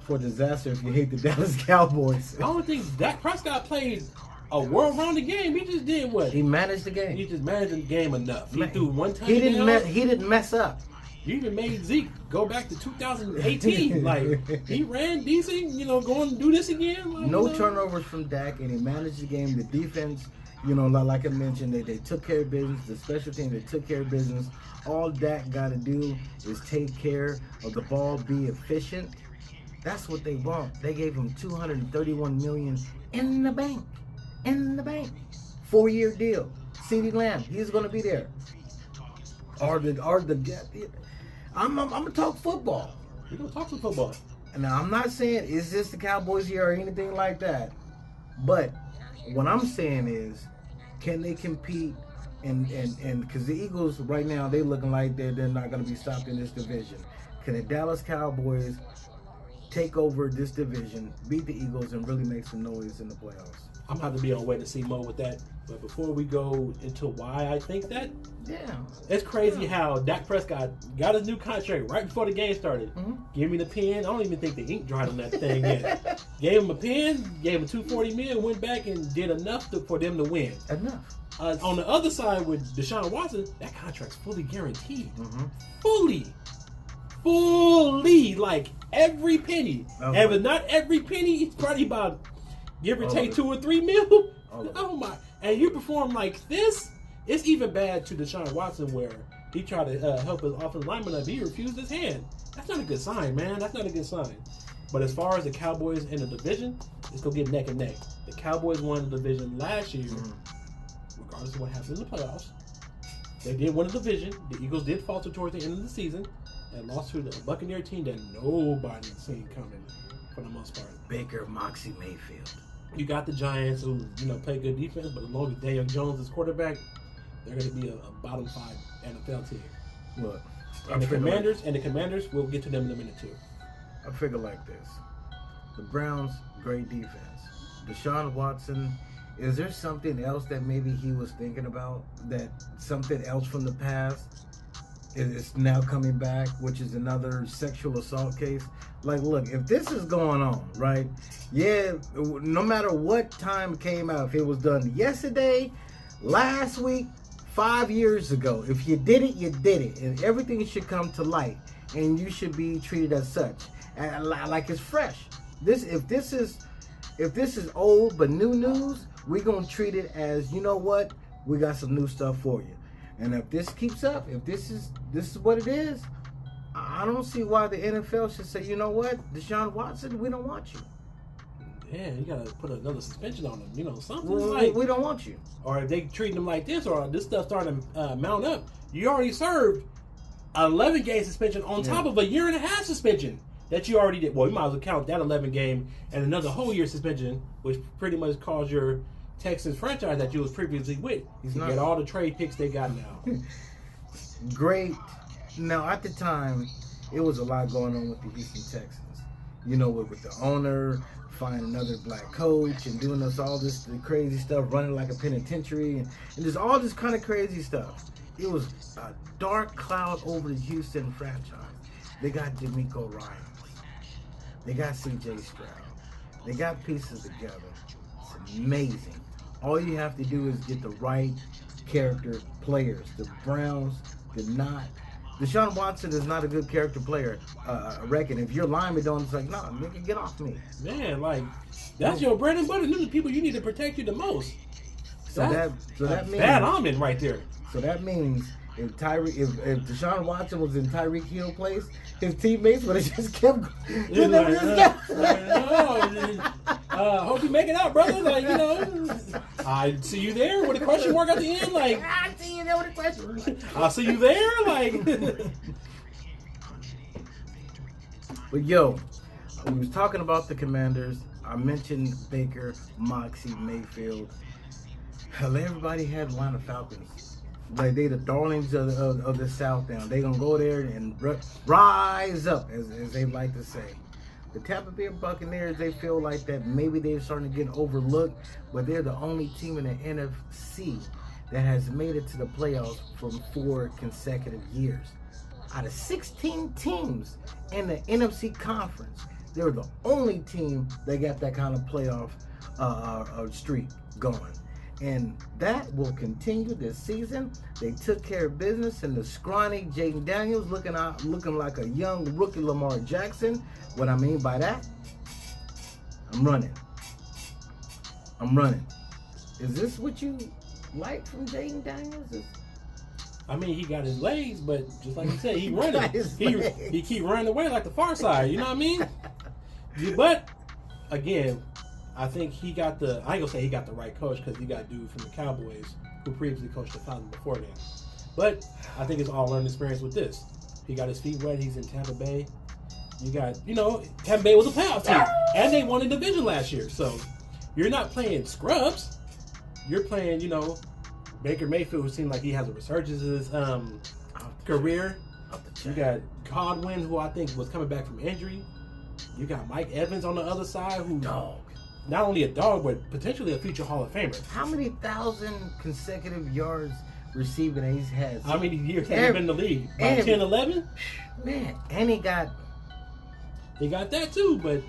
for disaster if you hate the Dallas Cowboys. I don't think Dak Prescott played a world-rounded game. He just did what? He managed the game. He just managed the game enough. He threw one touchdown. He didn't mess up. You even made Zeke go back to 2018. Like, he ran decent, going to do this again. Like, no turnovers from Dak, and he managed the game. The defense, like I mentioned, they took care of business. The special team, they took care of business. All Dak got to do is take care of the ball, be efficient. That's what they want. They gave him $231 million in the bank. 4-year deal. CeeDee Lamb, he's going to be there. I'm gonna talk football. We're gonna talk some football. Now I'm not saying is this the Cowboys here or anything like that, but what I'm saying is, can they compete? And because the Eagles right now they looking like they're not gonna be stopped in this division. Can the Dallas Cowboys take over this division, beat the Eagles, and really make some noise in the playoffs? I'm going to have to be on wait and see mode with that. But before we go into why I think that, it's crazy how Dak Prescott got his new contract right before the game started. Mm-hmm. Give me the pen. I don't even think the ink dried on that thing yet. Gave him a pen, gave him $240 million, went back and did enough for them to win. Enough. On the other side with Deshaun Watson, that contract's fully guaranteed. Mm-hmm. Fully, like every penny. And if not every penny, it's probably about give or take 2 or 3 mil. Oh my! And you perform like this, it's even bad to Deshaun Watson where he tried to help his offensive lineman up. He refused his hand. That's not a good sign, man. That's not a good sign. But as far as the Cowboys in the division, it's gonna get neck and neck. The Cowboys won the division last year, regardless of what happened in the playoffs. They did win the division. The Eagles did falter towards the end of the season and lost to the Buccaneer team that nobody seen coming for the most part. Baker, Moxie Mayfield. You got the Giants who, play good defense, but as long as Daniel Jones is quarterback, they're going to be a bottom 5 NFL team. Look, and the Commanders, we'll get to them in a minute too. I figure like this: the Browns, great defense. Deshaun Watson, is there something else that maybe he was thinking about? That something else from the past is now coming back, which is another sexual assault case? Like, look, if this is going on, right? Yeah, no matter what time came out, if it was done yesterday, last week, 5 years ago, if you did it, you did it. And everything should come to light. And you should be treated as such. And like it's fresh. If this is old but new news, we're going to treat it as, you know what? We got some new stuff for you. And if this keeps up, if this is what it is, I don't see why the NFL should say, you know what, Deshaun Watson, we don't want you. Yeah, you gotta put another suspension on him. Something we don't want you. Or if they treat him like this, or this stuff starting to mount up, you already served an 11-game suspension on top of a 1.5-year suspension. that you already did. Well, you might as well count that 11 game and another whole year suspension, which pretty much caused your Texans franchise that you was previously with. You get all the trade picks they got now. Great. Now, at the time, it was a lot going on with the Houston Texans. You know, with the owner, find another black coach and doing all this crazy stuff, running like a penitentiary, and there's all this kind of crazy stuff. It was a dark cloud over the Houston franchise. They got D'Amico Ryan. They got C.J. Stroud. They got pieces together. It's amazing. All you have to do is get the right character players. The Browns did not. Deshaun Watson is not a good character player, I reckon. If your lineman don't, it's like, no, nigga, get off me. Man, like, that's your bread and butter. These are the people you need to protect you the most. So that means bad omen right there. So that means if Deshaun Watson was in Tyreek Hill's place, his teammates would have just kept. Hope you make it out, brother. Like, you know, I see you there with a question mark at the end. Like, I see you there with a question. I'll see you there. Like, but yo, we was talking about the Commanders. I mentioned Baker, Moxie, Mayfield. Hell, everybody had Atlanta Falcons. Like, they the darlings of the South now. They gonna go there and rise up, as they like to say. The Tampa Bay Buccaneers, they feel like that maybe they're starting to get overlooked, but they're the only team in the NFC that has made it to the playoffs from 4 consecutive years. Out of 16 teams in the NFC conference, they're the only team that got that kind of playoff streak going. And that will continue this season. They took care of business, and the scrawny Jaden Daniels looking like a young rookie Lamar Jackson. What I mean by that, I'm running. Is this what you like from Jaden Daniels? I mean, he got his legs, but just like you said, he running. He keep running away like the far side. You know what I mean? But again, I think he got I ain't gonna say he got the right coach, because he got a dude from the Cowboys who previously coached the Falcons before that. But I think it's all learning experience with this. He got his feet wet. He's in Tampa Bay. Tampa Bay was a playoff team, and they won a division last year. So you're not playing scrubs. You're playing, Baker Mayfield, who seemed like he has a resurgence in his career. You got Godwin, who I think was coming back from injury. You got Mike Evans on the other side, who not only a dog, but potentially a future Hall of Famer. How many thousand consecutive yards receiving he's had? How many years has he been in the league? About 10, 11? Man, and he got that too, but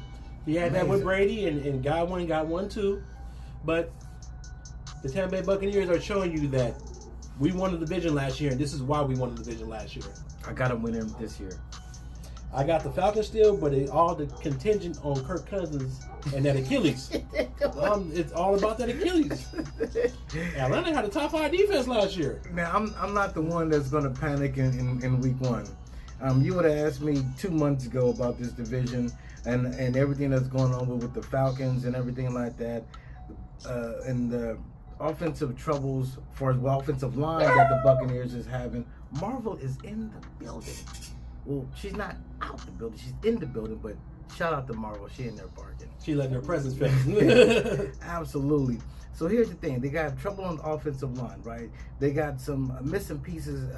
he had that with Brady, and Godwin got one too. But the Tampa Bay Buccaneers are showing you that we won the division last year, and this is why we won the division last year. I got him winning this year. I got the Falcons still, but it all the contingent on Kirk Cousins and that Achilles. It's all about that Achilles. Atlanta had a top 5 defense last year. Now, I'm not the one that's going to panic in week 1. You would have asked me 2 months ago about this division and everything that's going on with the Falcons and everything like that, and the offensive troubles for the offensive line that the Buccaneers is having. Marvel is in the building. Well, she's not out the building. She's in the building, but shout out to Marvel. She in there barking. She letting her presence feel. Absolutely. So here's the thing. They got trouble on the offensive line, right? They got some missing pieces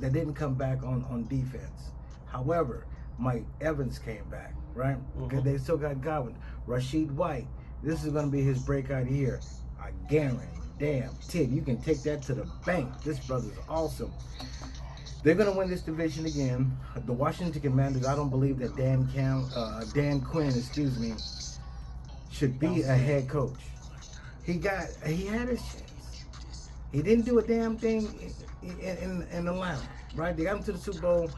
that didn't come back on defense. However, Mike Evans came back, right? Because they still got Godwin. Rashid White. This is going to be his breakout year. I guarantee. Damn, Tim, you can take that to the bank. This brother's awesome. They're going to win this division again. The Washington Commanders, I don't believe that Dan Quinn, should be a head coach. He had his chance. He didn't do a damn thing in Atlanta, right? They got him to the Super Bowl,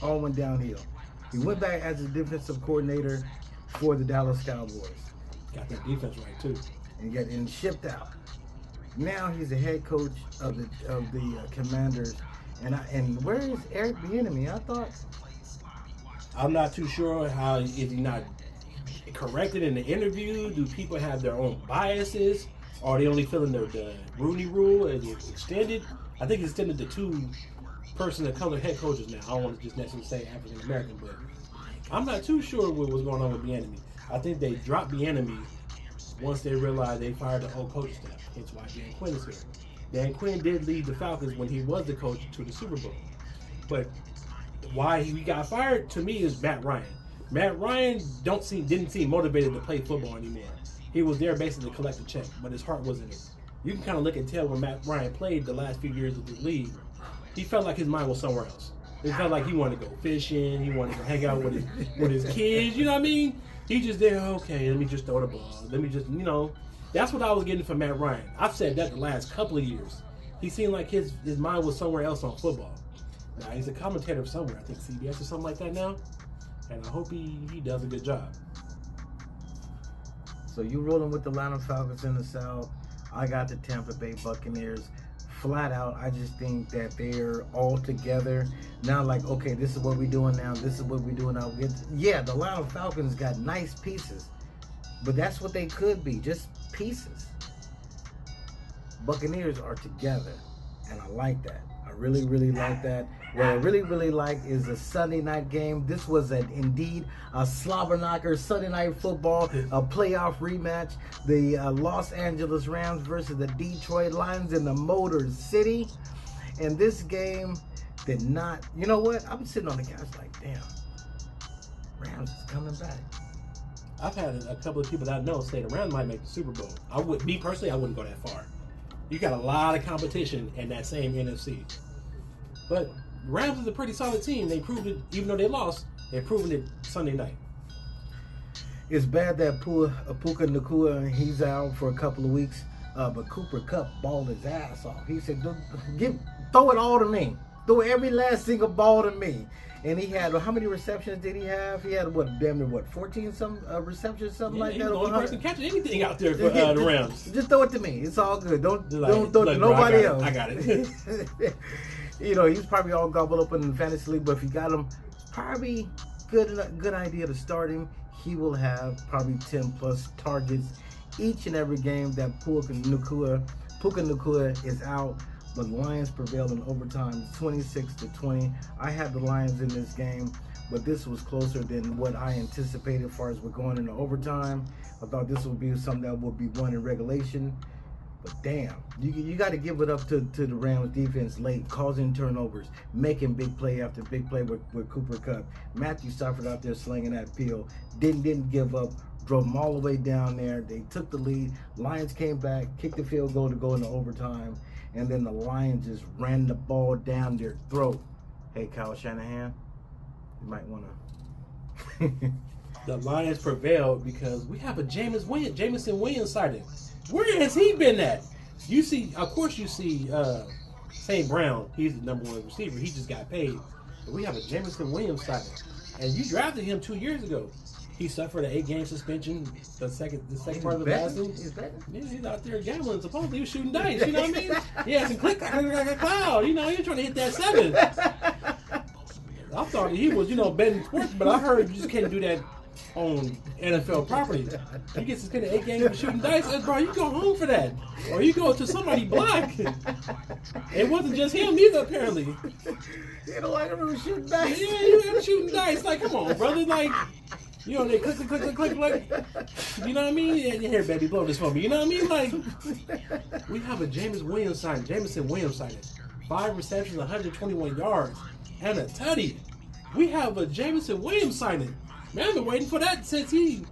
all went downhill. He went back as a defensive coordinator for the Dallas Cowboys. Got that defense right too. And shipped out. Now he's the head coach of the Commanders. And where is Eric Bieniemy? I thought. I'm not too sure how, is he not corrected in the interview? Do people have their own biases? Or are they only feeling the Rooney Rule as it's extended? I think it's extended to 2 person of color head coaches now. I don't want to just necessarily say African American, but I'm not too sure what was going on with Bieniemy. I think they dropped Bieniemy once they realized they fired the whole coaching staff. Hence why Dan Quinn is here. Dan Quinn did lead the Falcons when he was the coach to the Super Bowl. But why he got fired, to me, is Matt Ryan. Matt Ryan didn't seem motivated to play football anymore. He was there basically to collect a check, but his heart wasn't in it. You can kind of look and tell when Matt Ryan played the last few years of the league, he felt like his mind was somewhere else. It felt like he wanted to go fishing, he wanted to hang out with his kids, you know what I mean? He just there, okay, let me just throw the ball. Let me just, that's what I was getting from Matt Ryan. I've said that the last couple of years. He seemed like his mind was somewhere else on football. Now, he's a commentator somewhere, I think CBS or something like that now. And I hope he does a good job. So you rolling with the Atlanta Falcons in the South. I got the Tampa Bay Buccaneers. Flat out, I just think that they're all together. Now, like, okay, this is what we're doing now. This is what we're doing now. Yeah, the Atlanta Falcons got nice pieces. But that's what they could be, just pieces. Buccaneers are together. And I like that. I really, really like that. What I really, really like is a Sunday night game. This was indeed a slobber knocker, Sunday night football, a playoff rematch. The Los Angeles Rams versus the Detroit Lions in the Motor City. And this game did not, you know what? I'm sitting on the couch like, damn, Rams is coming back. I've had a couple of people that I know say the Rams might make the Super Bowl. Me personally, I wouldn't go that far. You got a lot of competition in that same NFC. But Rams is a pretty solid team. They proved it, even though they lost, they've proven it Sunday night. It's bad that Puka Nacua, he's out for a couple of weeks, but Cooper Kupp balled his ass off. He said, throw it all to me. Throw every last single ball to me. And he had, how many receptions did he have? He had, 14 some receptions, something like that? He's the only person catching anything out there for the Rams. Just throw it to me. It's all good. Don't throw it to nobody else. I got it. He's probably all gobbled up in the fantasy league, but if you got him, probably good idea to start him. He will have probably 10 plus targets each and every game that Puka Nacua is out. But the Lions prevailed in overtime, 26-20. I had the Lions in this game, but this was closer than what I anticipated as far as we're going into overtime. I thought this would be something that would be won in regulation. But damn, you got to give it up to the Rams defense late, causing turnovers, making big play after big play with Cooper Kupp. Matthew Stafford out there slinging that peel, didn't give up, drove them all the way down there. They took the lead. Lions came back, kicked the field goal to go into overtime, and then the Lions just ran the ball down their throat. Hey, Kyle Shanahan, you might want to. The Lions prevailed because we have a Jameson Williams sighting. Where has he been at? You see, of course you see St. Brown. He's the number one receiver. He just got paid. But we have a Jameson Williams sighting. And you drafted him 2 years ago. He suffered an 8-game suspension the second part of the last season. Yeah, he's out there gambling. Supposedly he was shooting dice, you know what I mean? He had some click like a cloud, he was trying to hit that 7. I thought he was, betting sports, but I heard you just can't do that on NFL property. You get suspended 8 games for shooting dice, bro, you go home for that. Or you go to somebody's block. It wasn't just him either, apparently. You don't like him shooting dice? Yeah, you have shooting dice. Like, come on, brother. Like, they click, like, you know what I mean? And here, baby, blow this for me. You know what I mean? Like, we have a Jameson Williams signing. 5 receptions, 121 yards, and a tutty. We have a Jameson Williams signing. Man, I've been waiting for that since he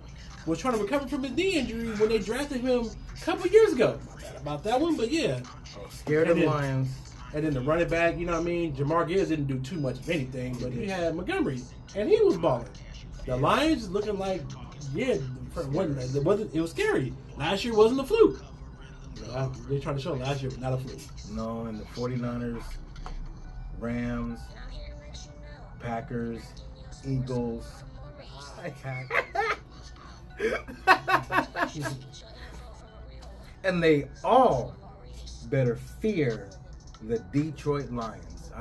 was trying to recover from his knee injury when they drafted him a couple years ago. About that one, but yeah. Scared of Lions. And then the running back, you know what I mean? Jabbar didn't do too much of anything, but he had Montgomery, and he was balling. The Lions is looking like, it was scary. Last year wasn't a fluke. They're trying to show last year was not a fluke. No, and the 49ers, Rams, Packers, Eagles. And they all better fear the Detroit Lions.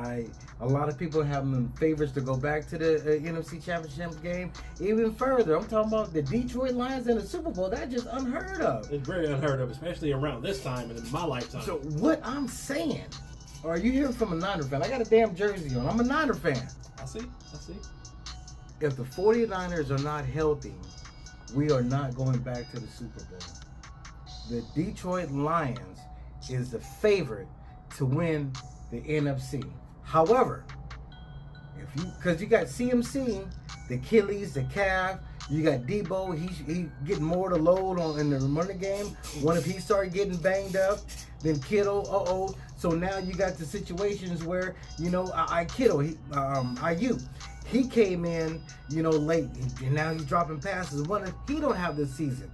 A lot of people have them favorites to go back to the NFC Championship game even further. I'm talking about the Detroit Lions in the Super Bowl. That's just unheard of. It's very unheard of, especially around this time and in my lifetime. So what I'm saying, are you hearing from a Niner fan? I got a damn jersey on. I'm a Niner fan. I see. if the 49ers are not healthy, we are not going back to the Super Bowl. The Detroit Lions is the favorite to win the NFC. However, because you got CMC, the Achilles, the calf, you got Debo, he getting more to load on in the running game. What if he started getting banged up? Then Kittle, So now you got the situations where, IU, he came in, late, and now he's dropping passes. What if he don't have the season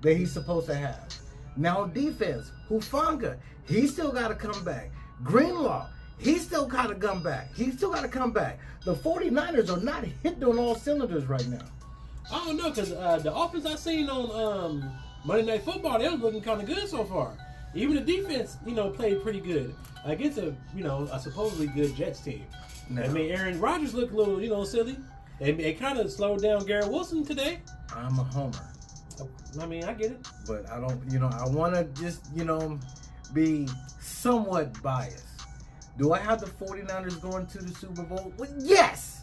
that he's supposed to have? Now defense, Hufanga, he still got to come back. Greenlaw, he still got to come back. The 49ers are not hitting on all cylinders right now. I don't know, because the offense I seen on Monday Night Football, they was looking kind of good so far. Even the defense, played pretty good against a supposedly good Jets team. No. I mean, Aaron Rodgers looked a little, silly. It kind of slowed down Garrett Wilson today. I'm a homer. I mean, I get it. But I don't, I want to just, be somewhat biased. Do I have the 49ers going to the Super Bowl? Well, yes!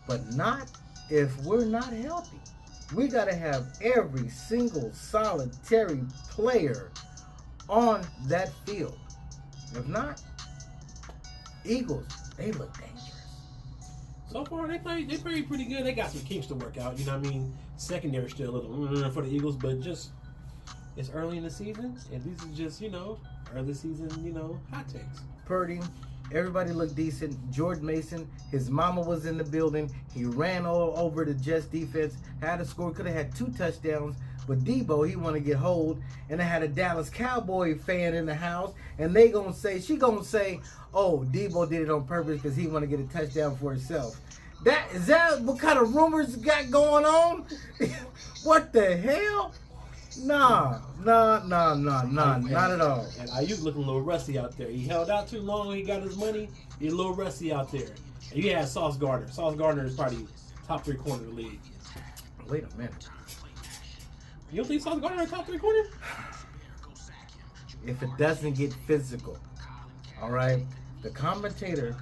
But not if we're not healthy. We got to have every single solitary player on that field. If not, Eagles, they look dangerous. So far, they played pretty good. They got some kinks to work out. Secondary still a little for the Eagles, but just it's early in the season, and this is just early season hot takes. Purdy, everybody looked decent. Jordan Mason, his mama was in the building. He ran all over the Jets defense. Had a score, could have had 2 touchdowns. But Debo, he want to get hold. And I had a Dallas Cowboy fan in the house. And she gonna say, oh, Debo did it on purpose because he want to get a touchdown for himself. Is that what kind of rumors got going on? What the hell? Nah, not at all. And Ayuk looking a little rusty out there. He held out too long. He got his money. He's a little rusty out there. And you had Sauce Gardner. Sauce Gardner is probably top 3 corner of the league. Wait a minute. You don't think Sauce Gardner is top 3 corner? If it doesn't get physical, all right. The commentator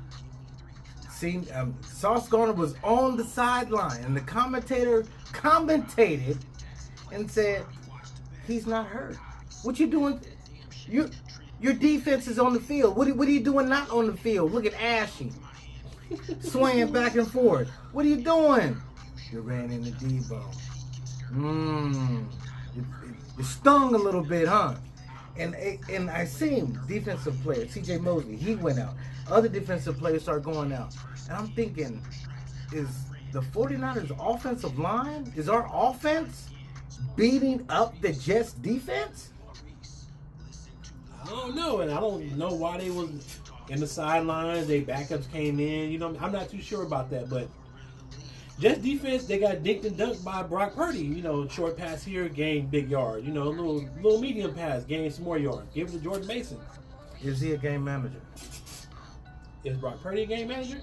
seen Sauce Gardner was on the sideline, and the commentator commentated and said, he's not hurt. What you doing? Your defense is on the field. What are you doing not on the field? Look at Ashy. Swaying back and forth. What are you doing? You ran into Debo. It stung a little bit, huh? And I seen defensive players, CJ Mosley, he went out. Other defensive players start going out. And I'm thinking, is the 49ers offensive line, is our offense beating up the Jets defense? I don't know, and I don't know why they was in the sidelines. They backups came in. I'm not too sure about that, but Jets defense, they got dinked and dunked by Brock Purdy. Short pass here, gain big yard. Little medium pass, gain some more yards. Give it to Jordan Mason. Is he a game manager? Is Brock Purdy a game manager?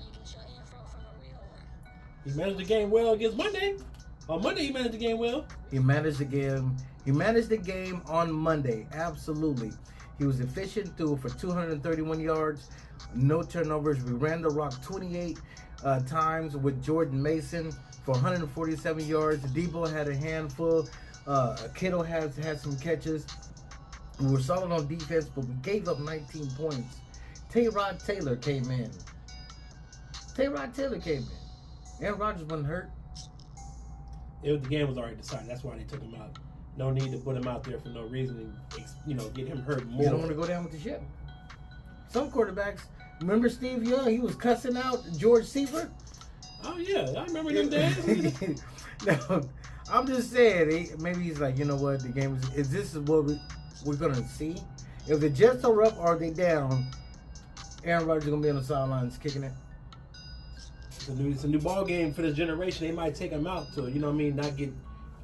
He managed the game well against Monday. On Monday, he managed the game well. He managed the game. He managed the game on Monday. Absolutely. He was efficient, threw for 231 yards, no turnovers. We ran the rock 28 times with Jordan Mason for 147 yards. Debo had a handful. Kittle had some catches. We were solid on defense, but we gave up 19 points. Tyrod Taylor came in. Aaron Rodgers wasn't hurt. The game was already decided. That's why they took him out. No need to put him out there for no reason and get him hurt more. You don't want to go down with the ship. Some quarterbacks, remember Steve Young? He was cussing out George Seifert. Oh yeah, I remember them days. No, I'm just saying. Maybe he's like, you know what? The game is this what we're gonna see? If the Jets are up or they down, Aaron Rodgers is gonna be on the sidelines kicking it. It's a new ball game for this generation. They might take him out to, not get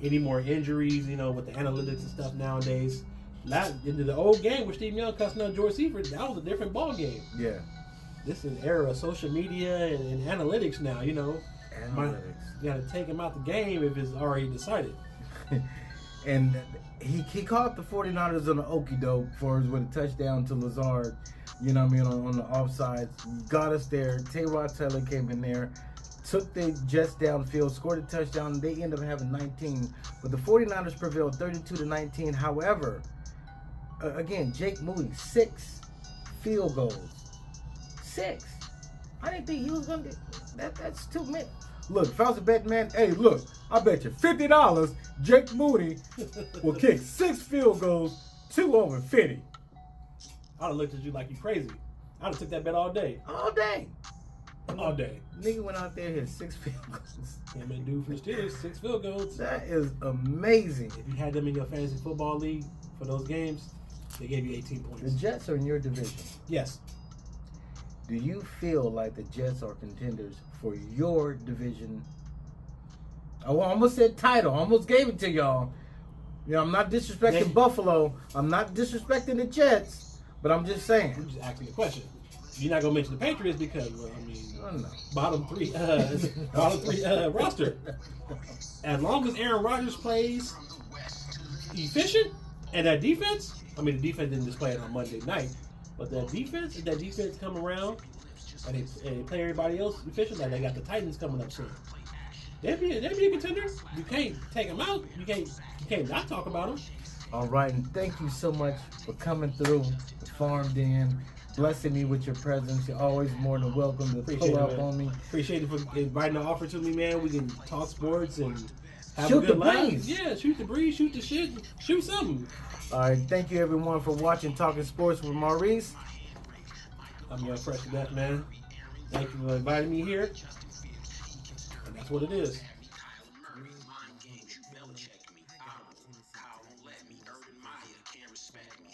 any more injuries, with the analytics and stuff nowadays. The old game with Steve Young cussing out George Seifert, that was a different ball game. Yeah. This is an era of social media and analytics now, Analytics. You got to take him out the game if it's already decided. And he caught the 49ers on the okie doke with a touchdown to Lazard. On the offside. Got us there. Tyrod Taylor came in there. took the Jets downfield, scored a touchdown, and they ended up having 19. But the 49ers prevailed 32-19. However, again, Jake Moody, 6 field goals. 6. I didn't think he was going to get that. That's too many. Look, if I was a betting man, hey, look, I bet you $50 Jake Moody will kick 6 field goals, 2 over 50. I'd have looked at you like you crazy. I'd have took that bet all day. All day. All day. Nigga went out there and hit 6 field goals. Him and dude from the Steelers, 6 field goals. That is amazing. If you had them in your fantasy football league for those games, they gave you 18 points. The Jets are in your division. Yes. Do you feel like the Jets are contenders for your division? I almost said title. I almost gave it to y'all. You know, I'm not disrespecting Buffalo. I'm not disrespecting the Jets. But I'm just saying. I'm just asking the question. You're not gonna mention the Patriots because, well, I mean, No. bottom three roster. As long as Aaron Rodgers plays efficient and that defense, I mean, the defense didn't just play it on Monday night, but that defense, if that defense come around and they play everybody else efficient, like they got the Titans coming up soon. They'd be a contender. You can't take them out. You can't not talk about them. All right, and thank you so much for coming through the Farm Den, blessing me with your presence. You're always more than welcome to pull up on me. Appreciate it for inviting the offer to me, man. We can talk sports and have Shoot a good the life. breeze. Yeah, shoot the breeze, shoot the shit, shoot something. All right, thank you everyone for watching Talking Sports with Maurice. I'm your fresh to death, man. Thank you for inviting me here. And that's what it is.